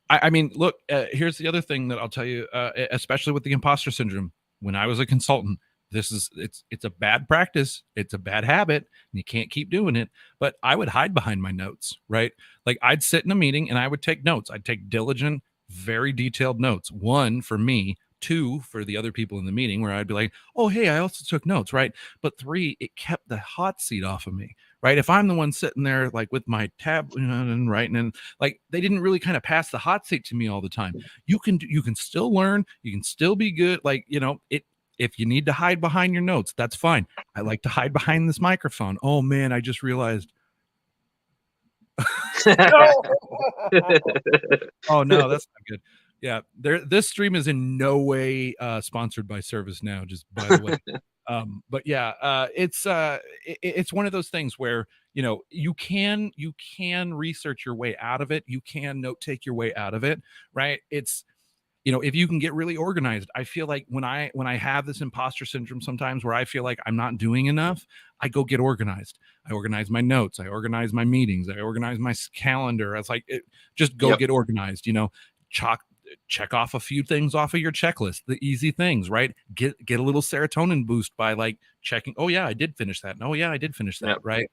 Speaker 1: I mean, look, here's the other thing that I'll tell you, especially with the imposter syndrome. When I was a consultant, It's a bad practice. It's a bad habit, and you can't keep doing it. But I would hide behind my notes, right? Like I'd sit in a meeting and I would take notes. I'd take diligent, very detailed notes. One for me, two for the other people in the meeting, where I'd be like, oh, hey, I also took notes, right? But three, it kept the hot seat off of me, right? If I'm the one sitting there like with my tab and writing, and like they didn't really kind of pass the hot seat to me all the time. You can still learn, you can still be good. Like, if you need to hide behind your notes, that's fine. I like to hide behind this microphone. Oh man, I just realized. Oh no, that's not good. Yeah, this stream is in no way sponsored by ServiceNow, just by the way. But yeah, it's one of those things where you can research your way out of it. You can note take your way out of it, right? It's if you can get really organized. I feel like when I have this imposter syndrome sometimes where I feel like I'm not doing enough, I go get organized. I organize my notes, I organize my meetings, I organize my calendar. It's like just go get organized, check off a few things off of your checklist, the easy things, right? Get a little serotonin boost by like checking, oh yeah, I did finish that. And, oh yeah, I did finish that, right?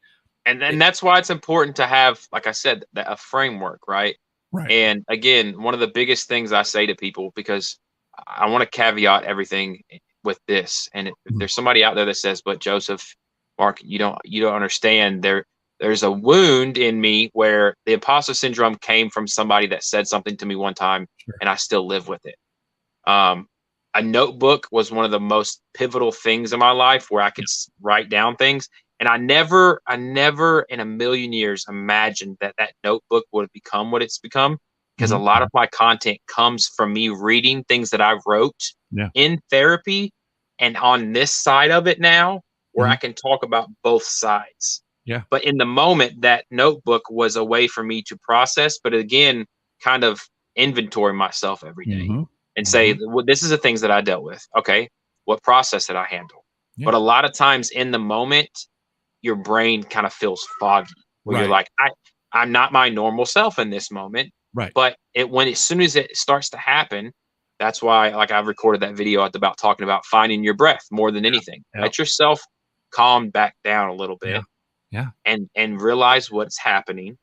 Speaker 2: And then that's why it's important to have, like I said, a framework, right?
Speaker 1: Right.
Speaker 2: And again, one of the biggest things I say to people, because I want to caveat everything with this, and if there's somebody out there that says, but Joseph, Mark, you don't understand, there's a wound in me where the imposter syndrome came from somebody that said something to me one time, and I still live with it. A notebook was one of the most pivotal things in my life where I could write down things. And I never in a million years imagined that notebook would become what it's become, because a lot of my content comes from me reading things that I wrote in therapy, and on this side of it now, where I can talk about both sides.
Speaker 1: Yeah.
Speaker 2: But in the moment, that notebook was a way for me to process, but again, kind of inventory myself every day and say, well, this is the things that I dealt with. Okay, what process did I handle? Yeah. But a lot of times in the moment, your brain kind of feels foggy, where you're like, I'm not my normal self in this moment.
Speaker 1: Right.
Speaker 2: But as soon as it starts to happen, that's why, like, I've recorded that video about talking about finding your breath more than anything. Let yourself calm back down a little bit.
Speaker 1: Yeah.
Speaker 2: And realize what's happening.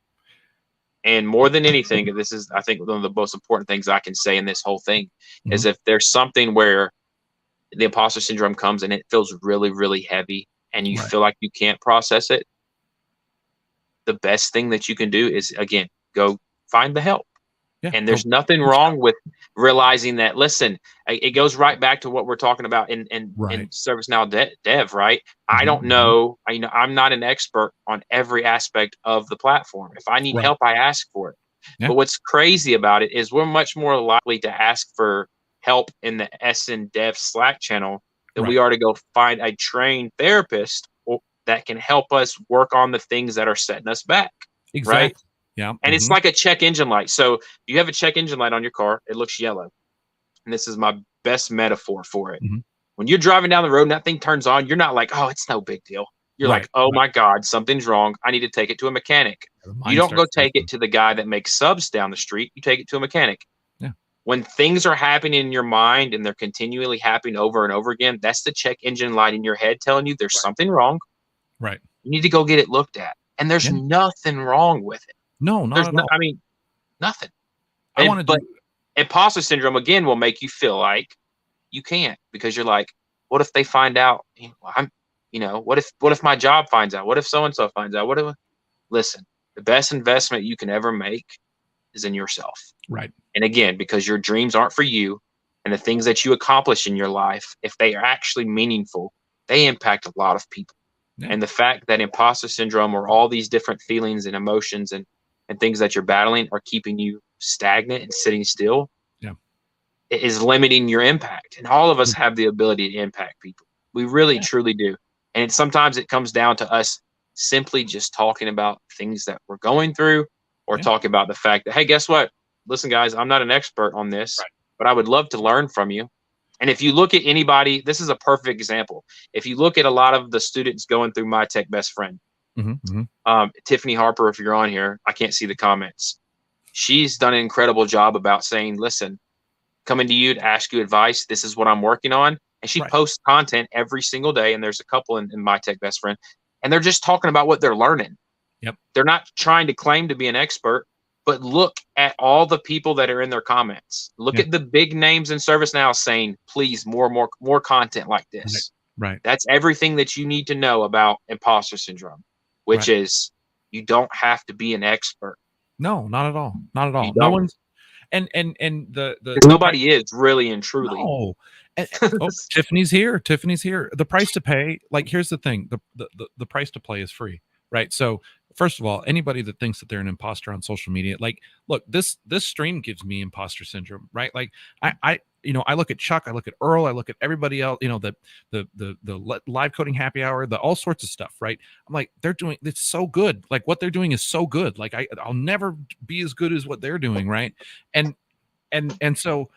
Speaker 2: And more than anything, this is, I think, one of the most important things I can say in this whole thing is if there's something where the imposter syndrome comes and it feels really, really heavy, and you feel like you can't process it, the best thing that you can do is, again, go find the help. Yeah, and there's nothing wrong with realizing that. Listen, it goes right back to what we're talking about in ServiceNow Dev, right? I don't know. I'm not an expert on every aspect of the platform. If I need help, I ask for it. Yeah. But what's crazy about it is we're much more likely to ask for help in the SN Dev Slack channel than we are to go find a trained therapist that can help us work on the things that are setting us back.
Speaker 1: Exactly.
Speaker 2: Right?
Speaker 1: Yeah.
Speaker 2: And it's like a check engine light. So you have a check engine light on your car, it looks yellow. And this is my best metaphor for it. When you're driving down the road and that thing turns on, you're not like, oh, it's no big deal. You're like, oh my God, something's wrong. I need to take it to a mechanic. You don't go take it to the guy that makes subs down the street. You take it to a mechanic.
Speaker 1: Yeah.
Speaker 2: When things are happening in your mind and they're continually happening over and over again, that's the check engine light in your head telling you there's something wrong.
Speaker 1: Right.
Speaker 2: You need to go get it looked at. And there's nothing wrong with it.
Speaker 1: No, not at all.
Speaker 2: I mean, nothing. But imposter syndrome, again, will make you feel like you can't, because you're like, what if they find out? What if my job finds out? What if so-and-so finds out? Listen, the best investment you can ever make is in yourself.
Speaker 1: Right.
Speaker 2: And again, because your dreams aren't for you, and the things that you accomplish in your life, if they are actually meaningful, they impact a lot of people. Yeah. And the fact that imposter syndrome, or all these different feelings and emotions and things that you're battling, are keeping you stagnant and sitting still, it is limiting your impact. And all of us have the ability to impact people. We really, truly do. And sometimes it comes down to us simply just talking about things that we're going through, or talking about the fact that, hey, guess what? Listen, guys, I'm not an expert on this, but I would love to learn from you. And if you look at anybody, this is a perfect example. If you look at a lot of the students going through My Tech Best Friend, Tiffany Harper, if you're on here, I can't see the comments. She's done an incredible job about saying, listen, coming to you to ask you advice. This is what I'm working on. and she
Speaker 1: Right.
Speaker 2: posts content every single day. And there's a couple in my tech best friend, and they're just talking about what they're learning.
Speaker 1: Yep.
Speaker 2: They're not trying to claim to be an expert, but look at all the people that are in their comments. Look at the big names in ServiceNow saying, please, more content like this.
Speaker 1: Right.
Speaker 2: That's everything that you need to know about imposter syndrome, which is you don't have to be an expert.
Speaker 1: No, not at all. Not at all.
Speaker 2: You
Speaker 1: No
Speaker 2: don't.
Speaker 1: one's and the
Speaker 2: Nobody is really and truly.
Speaker 1: no. Oh, Tiffany's here. Tiffany's here. The price to pay, like, here's the thing: the price to play is free, right? So, first of all, anybody that thinks that they're an imposter on social media, like, look, this stream gives me imposter syndrome, right? Like, I I look at Chuck, I look at Earl, I look at everybody else, the live coding happy hour, the all sorts of stuff, right? I'm like, they're doing it's so good. Like, what they're doing is so good. Like, I'll never be as good as what they're doing, right? And so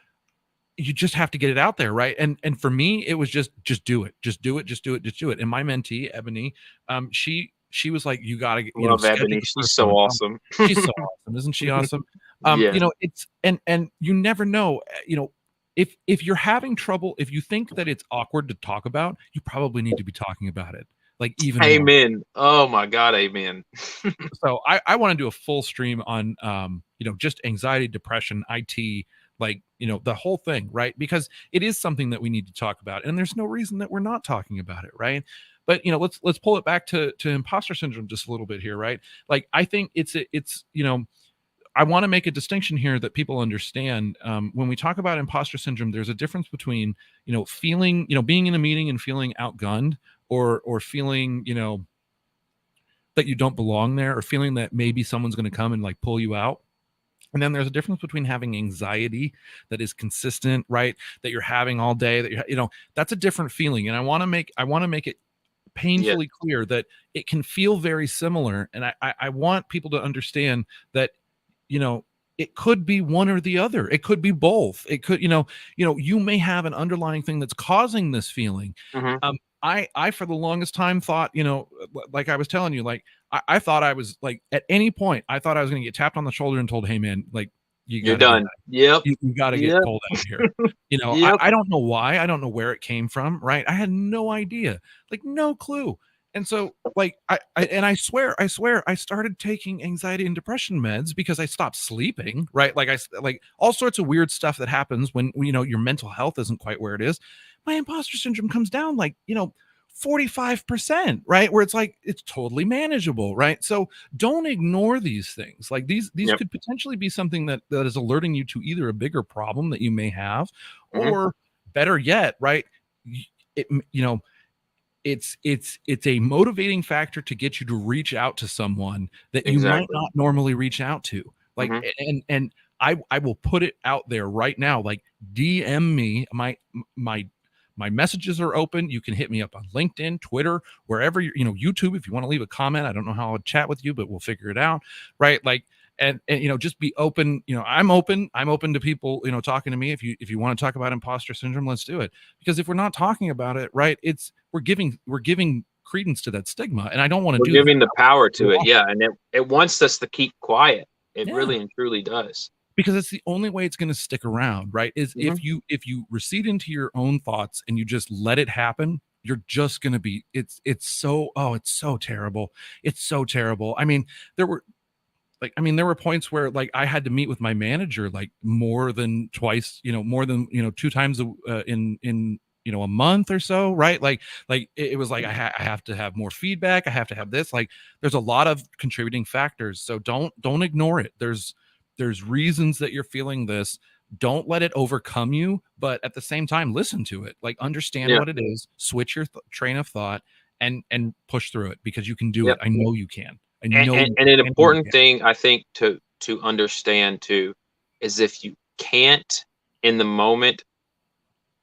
Speaker 1: you just have to get it out there, right? And for me, it was just do it, just do it, just do it, just do it. And my mentee Ebony, she was like, you gotta
Speaker 2: Love
Speaker 1: schedule
Speaker 2: Ebony.
Speaker 1: the
Speaker 2: She's
Speaker 1: first
Speaker 2: so
Speaker 1: one.
Speaker 2: awesome.
Speaker 1: She's so awesome, isn't she awesome?
Speaker 2: Yeah.
Speaker 1: It's and you never know, if you're having trouble, if you think that it's awkward to talk about, you probably need to be talking about it, like, even more.
Speaker 2: Amen. Oh my God, amen.
Speaker 1: So I want to do a full stream on just anxiety, depression, IT, like, the whole thing, right? Because it is something that we need to talk about, and there's no reason that we're not talking about it, right? But let's pull it back to imposter syndrome just a little bit here, right? Like, I think it's I want to make a distinction here that people understand. When we talk about imposter syndrome, there's a difference between feeling, being in a meeting and feeling outgunned, or feeling that you don't belong there, or feeling that maybe someone's going to come and, like, pull you out. And then there's a difference between having anxiety that is consistent, right? That you're having all day, that that's a different feeling. And I want to make it painfully clear that it can feel very similar. And I want people to understand that, it could be one or the other. It could be both. It could, you may have an underlying thing that's causing this feeling.
Speaker 2: Mm-hmm.
Speaker 1: I for the longest time thought, like I was telling you, like, I thought I was, like, at any point, I thought I was going to get tapped on the shoulder and told, hey man, like,
Speaker 2: You're done. Yep.
Speaker 1: You got to get pulled out of here.
Speaker 2: Yep.
Speaker 1: I don't know why. I don't know where it came from, right? I had no idea, like, no clue. And so, like, I swear, I started taking anxiety and depression meds because I stopped sleeping, right? Like, like, all sorts of weird stuff that happens when, your mental health isn't quite where it is. My imposter syndrome comes down, like, 45%, right? Where it's like, it's totally manageable, right? So don't ignore these things. Like, these could potentially be something that is alerting you to either a bigger problem that you may have, or better yet, right? It's a motivating factor to get you to reach out to someone that you might not normally reach out to. Like, and I will put it out there right now. Like, DM me. My messages are open. You can hit me up on LinkedIn, Twitter, wherever YouTube, if you want to leave a comment. I don't know how I'll chat with you, but we'll figure it out, right? Like, and just be open. I'm open to people talking to me. If you want to talk about imposter syndrome, let's do it. Because if we're not talking about it, right, we're giving credence to that stigma, and I don't want to do that.
Speaker 2: We're giving the power to it. Yeah, and it wants us to keep quiet. It really and truly does.
Speaker 1: Because it's the only way it's going to stick around, right? Is if you recede into your own thoughts and you just let it happen, you're just going to be, it's so terrible. It's so terrible. I mean, there were points where, like, I had to meet with my manager, like, more than twice, more than, 2 times in a month or so, right? Like it was like, I have to have more feedback. I have to have this, like, there's a lot of contributing factors. So don't ignore it. There's reasons that you're feeling this. Don't let it overcome you, but at the same time, listen to it. Like, understand what it is, switch your train of thought, and push through it, because you can do it. I know you can. And
Speaker 2: an important thing, I think, to understand too, is if you can't in the moment,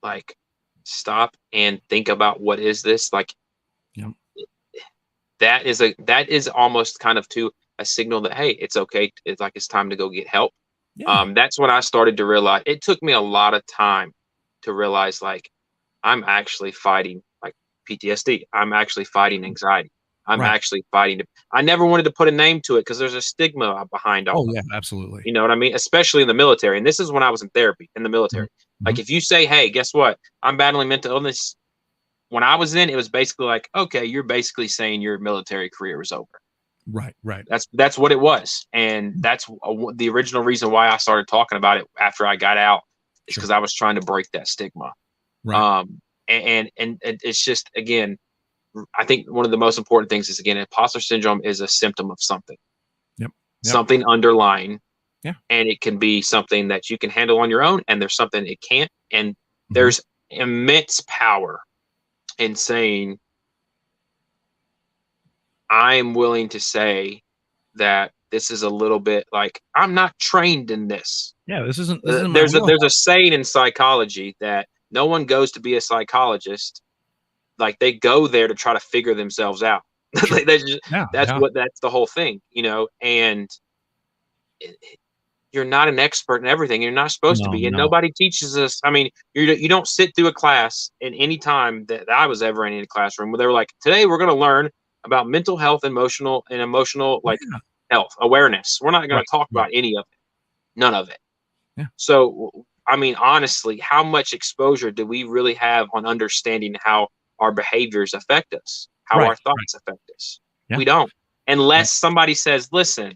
Speaker 2: like, stop and think about what is this, like, that is almost kind of a signal that, hey, it's okay. It's like, it's time to go get help. That's when I started to realize. It took me a lot of time to realize, like, I'm actually fighting, like, PTSD. I'm actually fighting anxiety. I'm
Speaker 1: Right.
Speaker 2: actually fighting to. I never wanted to put a name to it because there's a stigma behind all
Speaker 1: Oh
Speaker 2: of
Speaker 1: yeah,
Speaker 2: it.
Speaker 1: absolutely.
Speaker 2: You know what I mean? Especially in the military. And this is when I was in therapy in the
Speaker 1: Mhm.
Speaker 2: military. Like
Speaker 1: Mhm.
Speaker 2: if you say, hey, guess what? I'm battling mental illness. When I was in, it was basically like, okay, you're basically saying your military career is over.
Speaker 1: Right. Right.
Speaker 2: That's what it was, and that's the original reason why I started talking about it after I got out, is
Speaker 1: Sure.
Speaker 2: because I was trying to break that stigma.
Speaker 1: Right.
Speaker 2: And it's just, again, I think one of the most important things is, again, imposter syndrome is a symptom of something,
Speaker 1: Yep. Yep.
Speaker 2: something underlying,
Speaker 1: Yeah.
Speaker 2: and it can be something that you can handle on your own, and there's something it can't, and
Speaker 1: Mhm.
Speaker 2: there's immense power in saying, I am willing to say that this is a little bit like, I'm not trained in this.
Speaker 1: Yeah. This isn't my
Speaker 2: There's a
Speaker 1: wheelhouse.
Speaker 2: saying in psychology that no one goes to be a psychologist. Like they go there to try to figure themselves out.
Speaker 1: Sure. Yeah. Yeah.
Speaker 2: That's the whole thing, you know. And you're not an expert in everything. You're not supposed to
Speaker 1: No.
Speaker 2: be, and
Speaker 1: No.
Speaker 2: nobody teaches us. I mean, you don't sit through a class in any time that I was ever in any classroom where they were like, today we're going to learn about mental health, emotional like
Speaker 1: Yeah.
Speaker 2: health awareness. We're not going
Speaker 1: Right.
Speaker 2: to talk
Speaker 1: Right.
Speaker 2: about any of it, none of it.
Speaker 1: Yeah.
Speaker 2: So, I mean, honestly, how much exposure do we really have on understanding how our behaviors affect us, how
Speaker 1: Right.
Speaker 2: our
Speaker 1: Right.
Speaker 2: thoughts affect us?
Speaker 1: Yeah.
Speaker 2: We don't,
Speaker 1: Yeah.
Speaker 2: unless somebody says, listen,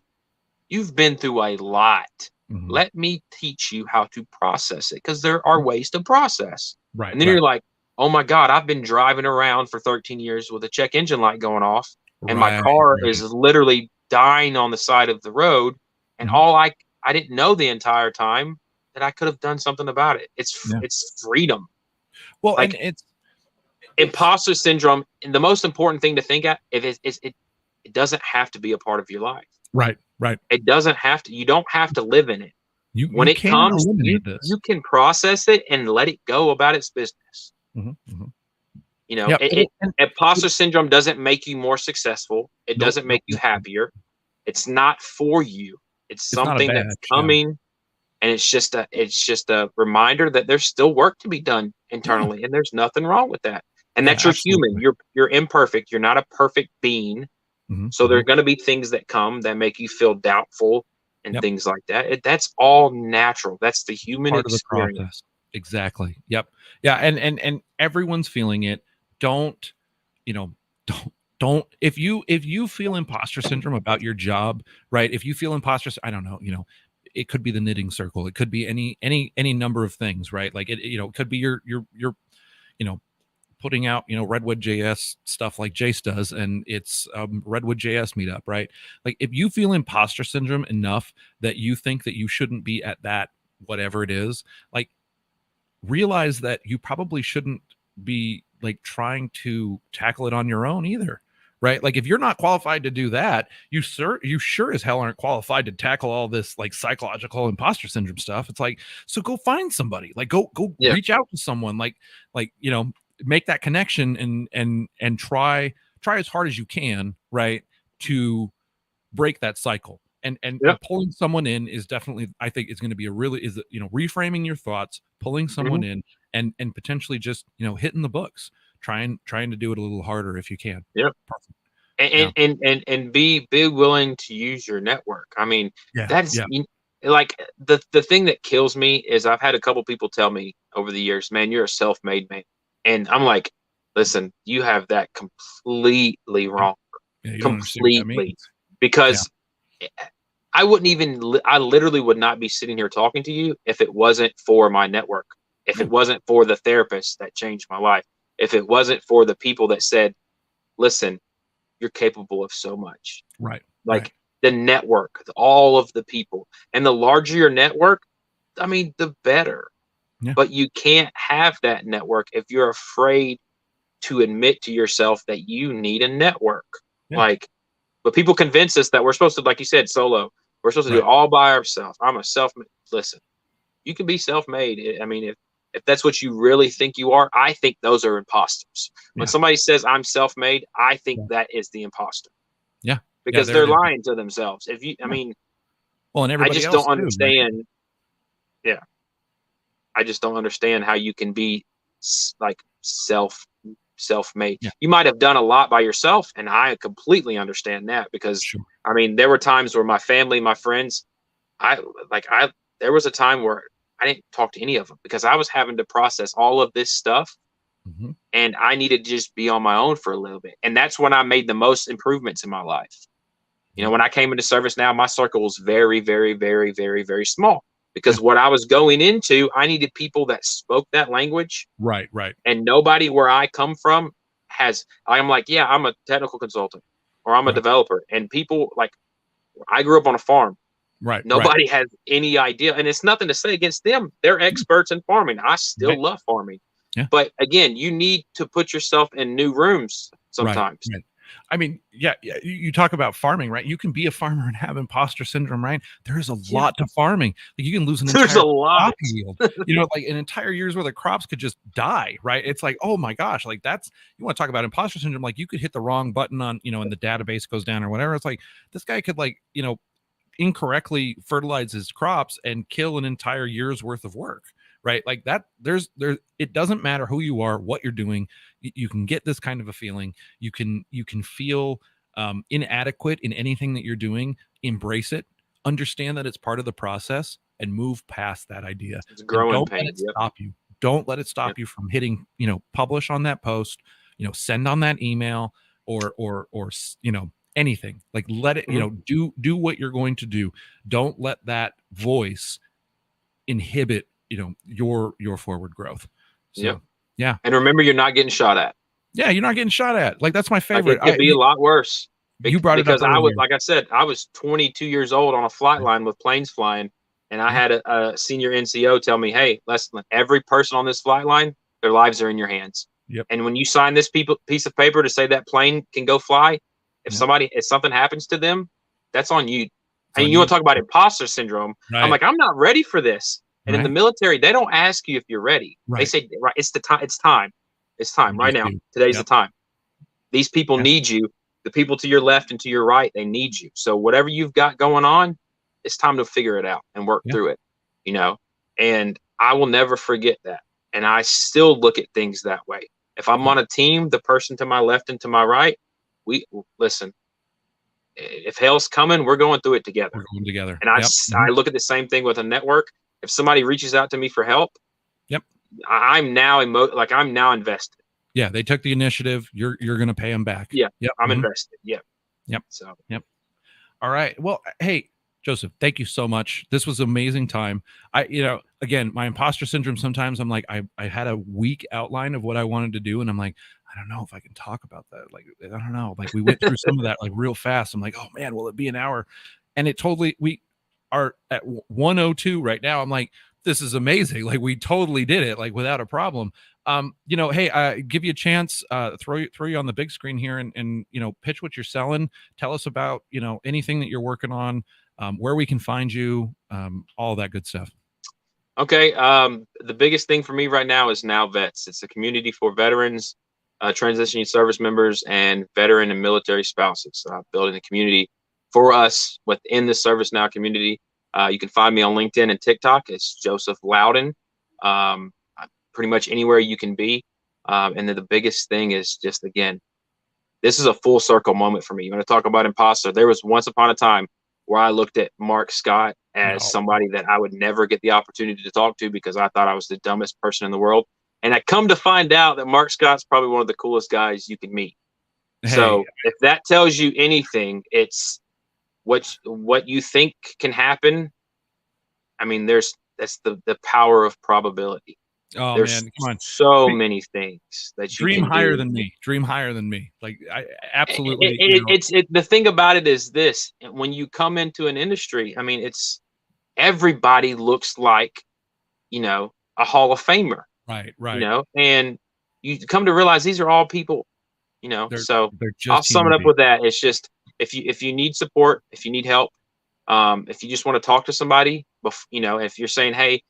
Speaker 2: you've been through a lot.
Speaker 1: Mhm.
Speaker 2: Let me teach you how to process it, because there are ways to process.
Speaker 1: Right.
Speaker 2: And then
Speaker 1: Right.
Speaker 2: you're like, oh my God, I've been driving around for 13 years with a check engine light going off, and my
Speaker 1: Right.
Speaker 2: car is
Speaker 1: Right.
Speaker 2: literally dying on the side of the road. And
Speaker 1: Mhm.
Speaker 2: I didn't know the entire time that I could have done something about it.
Speaker 1: Yeah.
Speaker 2: It's freedom.
Speaker 1: Well, and
Speaker 2: Like
Speaker 1: it's
Speaker 2: imposter syndrome, and the most important thing to think at, it doesn't have to be a part of your life.
Speaker 1: right. Right.
Speaker 2: It doesn't have to. You don't have to live in it. When
Speaker 1: You
Speaker 2: it
Speaker 1: can
Speaker 2: comes,
Speaker 1: eliminate this.
Speaker 2: you can process it and let it go about its business.
Speaker 1: Mhm. Mhm.
Speaker 2: You know,
Speaker 1: Yep. And
Speaker 2: imposter syndrome doesn't make you more successful. It
Speaker 1: nope.
Speaker 2: doesn't
Speaker 1: Nope.
Speaker 2: make you
Speaker 1: Nope. Nope.
Speaker 2: happier. It's not for you. It's
Speaker 1: It's not a
Speaker 2: something that's
Speaker 1: badge. Yeah.
Speaker 2: coming, and it's just a reminder that there's still work to be done
Speaker 1: Yeah.
Speaker 2: internally, and there's nothing wrong with that. And
Speaker 1: Yeah.
Speaker 2: that you're human.
Speaker 1: Absolutely.
Speaker 2: You're imperfect. You're not a perfect being.
Speaker 1: Mhm.
Speaker 2: So there are
Speaker 1: Mhm.
Speaker 2: going to be things that come that make you feel doubtful and
Speaker 1: Yep.
Speaker 2: things like that. That's all natural. That's the human
Speaker 1: Part of the
Speaker 2: experience.
Speaker 1: process. Exactly. Yep. Yeah. And everyone's feeling it. Don't, you know, don't if you feel imposter syndrome about your job, right? If you feel I don't know, it could be the knitting circle. It could be any number of things, right? Like it could be your, you know, putting out, Redwood JS stuff like Jace does, and it's Redwood JS meetup, right? Like if you feel imposter syndrome enough that you think that you shouldn't be at that, whatever it is, like realize that you probably shouldn't be like trying to tackle it on your own either, right? Like if you're not qualified to do that, you sure as hell aren't qualified to tackle all this like psychological imposter syndrome stuff. It's like, so go find somebody, like go
Speaker 2: Yeah.
Speaker 1: reach out to someone, like make that connection and try as hard as you can, right, to break that cycle. And
Speaker 2: Yep.
Speaker 1: pulling someone in is definitely, I think, is going to be reframing your thoughts, pulling someone
Speaker 2: Mhm.
Speaker 1: in, and potentially just hitting the books, trying to do it a little harder if you can.
Speaker 2: Yep.
Speaker 1: Perfect.
Speaker 2: And
Speaker 1: Yeah.
Speaker 2: and be willing to use your network. I mean,
Speaker 1: Yeah.
Speaker 2: that's
Speaker 1: Yeah.
Speaker 2: like the thing that kills me is I've had a couple people tell me over the years, man, you're a self-made man. And I'm like, listen, you have that completely
Speaker 1: Yeah.
Speaker 2: wrong.
Speaker 1: Yeah. You don't understand what that
Speaker 2: Completely.
Speaker 1: means. Yeah.
Speaker 2: Because I wouldn't even, I literally would not be sitting here talking to you if it wasn't for my network, if
Speaker 1: Yeah.
Speaker 2: it wasn't for the therapist that changed my life, if it wasn't for the people that said, listen, you're capable of so much.
Speaker 1: Right. Right.
Speaker 2: Like the network, all of the people. And the larger your network, I mean, the better.
Speaker 1: Yeah.
Speaker 2: But you can't have that network if you're afraid to admit to yourself that you need a network.
Speaker 1: Yeah.
Speaker 2: Like, but people convince us that we're supposed to, like you said, solo. We're supposed to do it
Speaker 1: Right.
Speaker 2: all by ourselves. I'm a self-made. Listen, you can be self-made. I mean, if that's what you really think you are, I think those are imposters. When
Speaker 1: Yeah.
Speaker 2: somebody says I'm self-made, I think
Speaker 1: Yeah.
Speaker 2: that is the imposter,
Speaker 1: Yeah. Yeah.
Speaker 2: because
Speaker 1: There
Speaker 2: they're
Speaker 1: it is.
Speaker 2: lying to themselves. I
Speaker 1: Yeah.
Speaker 2: mean,
Speaker 1: Well, and
Speaker 2: I
Speaker 1: everybody
Speaker 2: just
Speaker 1: else
Speaker 2: don't
Speaker 1: too, right?
Speaker 2: understand. Yeah, I just don't understand how you can be like self-made.
Speaker 1: Yeah.
Speaker 2: You might have done a lot by yourself, and I completely understand that, because
Speaker 1: Sure.
Speaker 2: I mean, there were times where my family, my friends, there was a time where I didn't talk to any of them because I was having to process all of this stuff,
Speaker 1: Mhm.
Speaker 2: and I needed to just be on my own for a little bit. And that's when I made the most improvements in my life. You know,
Speaker 1: Yep.
Speaker 2: when I came into ServiceNow, my circle was very, very, very, very, very small,
Speaker 1: Yeah.
Speaker 2: because what I was going into, I needed people that spoke that language,
Speaker 1: Right. Right.
Speaker 2: and nobody where I come from has. I'm like, yeah, I'm a technical consultant or I'm a
Speaker 1: Right.
Speaker 2: developer, and people like, I grew up on a farm.
Speaker 1: Right. Right.
Speaker 2: Nobody has any idea, and it's nothing to say against them. They're experts in farming. I
Speaker 1: Right.
Speaker 2: still love farming,
Speaker 1: Yeah.
Speaker 2: but again, you need to put yourself in new rooms
Speaker 1: Right.
Speaker 2: sometimes.
Speaker 1: Right. I mean, yeah, you talk about farming, right? You can be a farmer and have imposter syndrome, right? There is a
Speaker 2: Yeah,
Speaker 1: lot to farming. Like you can lose an
Speaker 2: there's
Speaker 1: entire
Speaker 2: a lot.
Speaker 1: crop yield. Like an entire year's worth of crops could just die, right? It's like, oh my gosh, like that's you want to talk about imposter syndrome. Like you could hit the wrong button on, and the database goes down or whatever. It's like this guy could incorrectly fertilize his crops and kill an entire year's worth of work, right? Like that it doesn't matter who you are, what you're doing. You can get this kind of a feeling. You can feel inadequate in anything that you're doing. Embrace it, understand that it's part of the process, and move past that idea.
Speaker 2: It's
Speaker 1: And
Speaker 2: growing
Speaker 1: don't let
Speaker 2: pain.
Speaker 1: it
Speaker 2: Yep.
Speaker 1: stop you. Don't let it
Speaker 2: Yep.
Speaker 1: stop you from hitting, publish on that post, send on that email, or anything. Like let it, do what you're going to do. Don't let that voice inhibit, your forward growth. So
Speaker 2: Yep.
Speaker 1: yeah.
Speaker 2: And remember, you're not getting shot at.
Speaker 1: Yeah, you're not getting shot at. Like that's my
Speaker 2: Like,
Speaker 1: favorite.
Speaker 2: it could be a lot worse.
Speaker 1: You brought it up
Speaker 2: Because I was,
Speaker 1: earlier.
Speaker 2: like I said, I was 22 years old on a flight line with planes flying, and I
Speaker 1: Yeah.
Speaker 2: had a senior NCO tell me, "Hey, listen, every person on this flight line, their lives are in your hands.
Speaker 1: Yep.
Speaker 2: And when you sign this piece of paper to say that plane can go fly, if
Speaker 1: Yep.
Speaker 2: if something happens to them, that's on you."
Speaker 1: It's
Speaker 2: And
Speaker 1: on
Speaker 2: you want
Speaker 1: you.
Speaker 2: to talk about imposter syndrome? I'm
Speaker 1: Right.
Speaker 2: like, I'm not ready for this. And in the
Speaker 1: Right.
Speaker 2: military, they don't ask you if you're ready. They
Speaker 1: Right.
Speaker 2: say, right, it's the time. It's time. It's time
Speaker 1: We
Speaker 2: right
Speaker 1: just
Speaker 2: now.
Speaker 1: do.
Speaker 2: Today's the
Speaker 1: Yep.
Speaker 2: time. These people
Speaker 1: Yeah.
Speaker 2: need you. The people to your left and to your right, they need you. So whatever you've got going on, it's time to figure it out and work
Speaker 1: Yeah.
Speaker 2: through it, and I will never forget that. And I still look at things that way. If I'm
Speaker 1: Yep.
Speaker 2: on a team, the person to my left and to my right, we listen, if hell's coming, we're going through it together.
Speaker 1: We're going together.
Speaker 2: And
Speaker 1: Yep. Mhm.
Speaker 2: I look at the same thing with a network. If somebody reaches out to me for help,
Speaker 1: Yep.
Speaker 2: I'm now I'm now invested.
Speaker 1: Yeah. They took the initiative. You're going to pay them back.
Speaker 2: Yeah,
Speaker 1: Yep.
Speaker 2: I'm
Speaker 1: Mhm.
Speaker 2: invested. Yeah.
Speaker 1: Yep.
Speaker 2: So
Speaker 1: Yep. All right. Well, hey, Joseph, thank you so much. This was amazing time. Again, my imposter syndrome, sometimes I'm like, I had a weak outline of what I wanted to do. And I'm like, I don't know if I can talk about that. Like, I don't know. Like we went through some of that like real fast. I'm like, oh man, will it be an hour? And we are at 102 right now. I'm like, this is amazing. Like we totally did it like without a problem. Hey, give you a chance, throw you on the big screen here and pitch what you're selling. Tell us about, anything that you're working on, where we can find you, all that good stuff.
Speaker 2: Okay. The biggest thing for me right now is Now Vets. It's a community for veterans, transitioning service members, and veteran and military spouses. Building a community for us within the ServiceNow community. You can find me on LinkedIn and TikTok. It's Joseph Loudon. Pretty much anywhere you can be. And then the biggest thing is just, again, this is a full circle moment for me. You want to talk about imposter? There was once upon a time where I looked at Mark Scott as
Speaker 1: No.
Speaker 2: somebody that I would never get the opportunity to talk to because I thought I was the dumbest person in the world. And I come to find out that Mark Scott's probably one of the coolest guys you can meet.
Speaker 1: Hey,
Speaker 2: So if that tells you anything, it's what you think can happen. I mean, that's the power of probability.
Speaker 1: oh
Speaker 2: There's
Speaker 1: man, come on.
Speaker 2: so many things that you
Speaker 1: Dream
Speaker 2: can
Speaker 1: higher
Speaker 2: do.
Speaker 1: than me. Dream higher than me. Like I absolutely,
Speaker 2: The thing about it is this: when you come into an industry, I mean, it's everybody looks like a Hall of Famer,
Speaker 1: right.
Speaker 2: and you come to realize these are all people,
Speaker 1: They're
Speaker 2: So
Speaker 1: they're
Speaker 2: I'll
Speaker 1: just
Speaker 2: sum
Speaker 1: human
Speaker 2: it up
Speaker 1: beings.
Speaker 2: with that. It's just if you need support, if you need help, if you just want to talk to somebody, if you're saying, hey,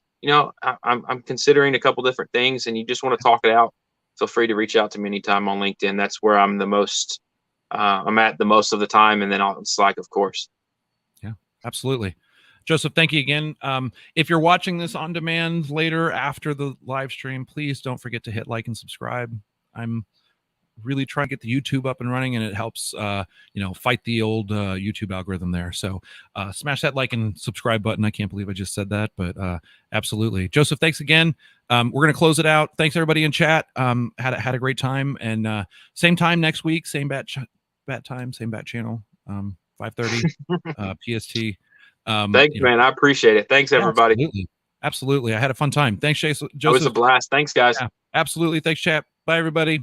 Speaker 2: I'm considering a couple different things, and you just want to talk it out, feel free to reach out to me anytime on LinkedIn. That's where I'm at the most of the time, and then on Slack, of course.
Speaker 1: Yeah, absolutely. Joseph, thank you again. If you're watching this on demand later after the live stream, please don't forget to hit like and subscribe. I'm really trying to get the YouTube up and running, and it helps fight the old YouTube algorithm there. So smash that like and subscribe button. I can't believe I just said that, but absolutely. Joseph, thanks again. We're going to close it out. Thanks everybody in chat. Had a great time, and same time next week, same bat time, same bat channel, 5:30 PST.
Speaker 2: Thanks, man. I appreciate it. Thanks, everybody.
Speaker 1: Absolutely. I had a fun time. Thanks, Joseph.
Speaker 2: It was a blast. Thanks, guys.
Speaker 1: Yeah, absolutely. Thanks, chat. Bye, everybody.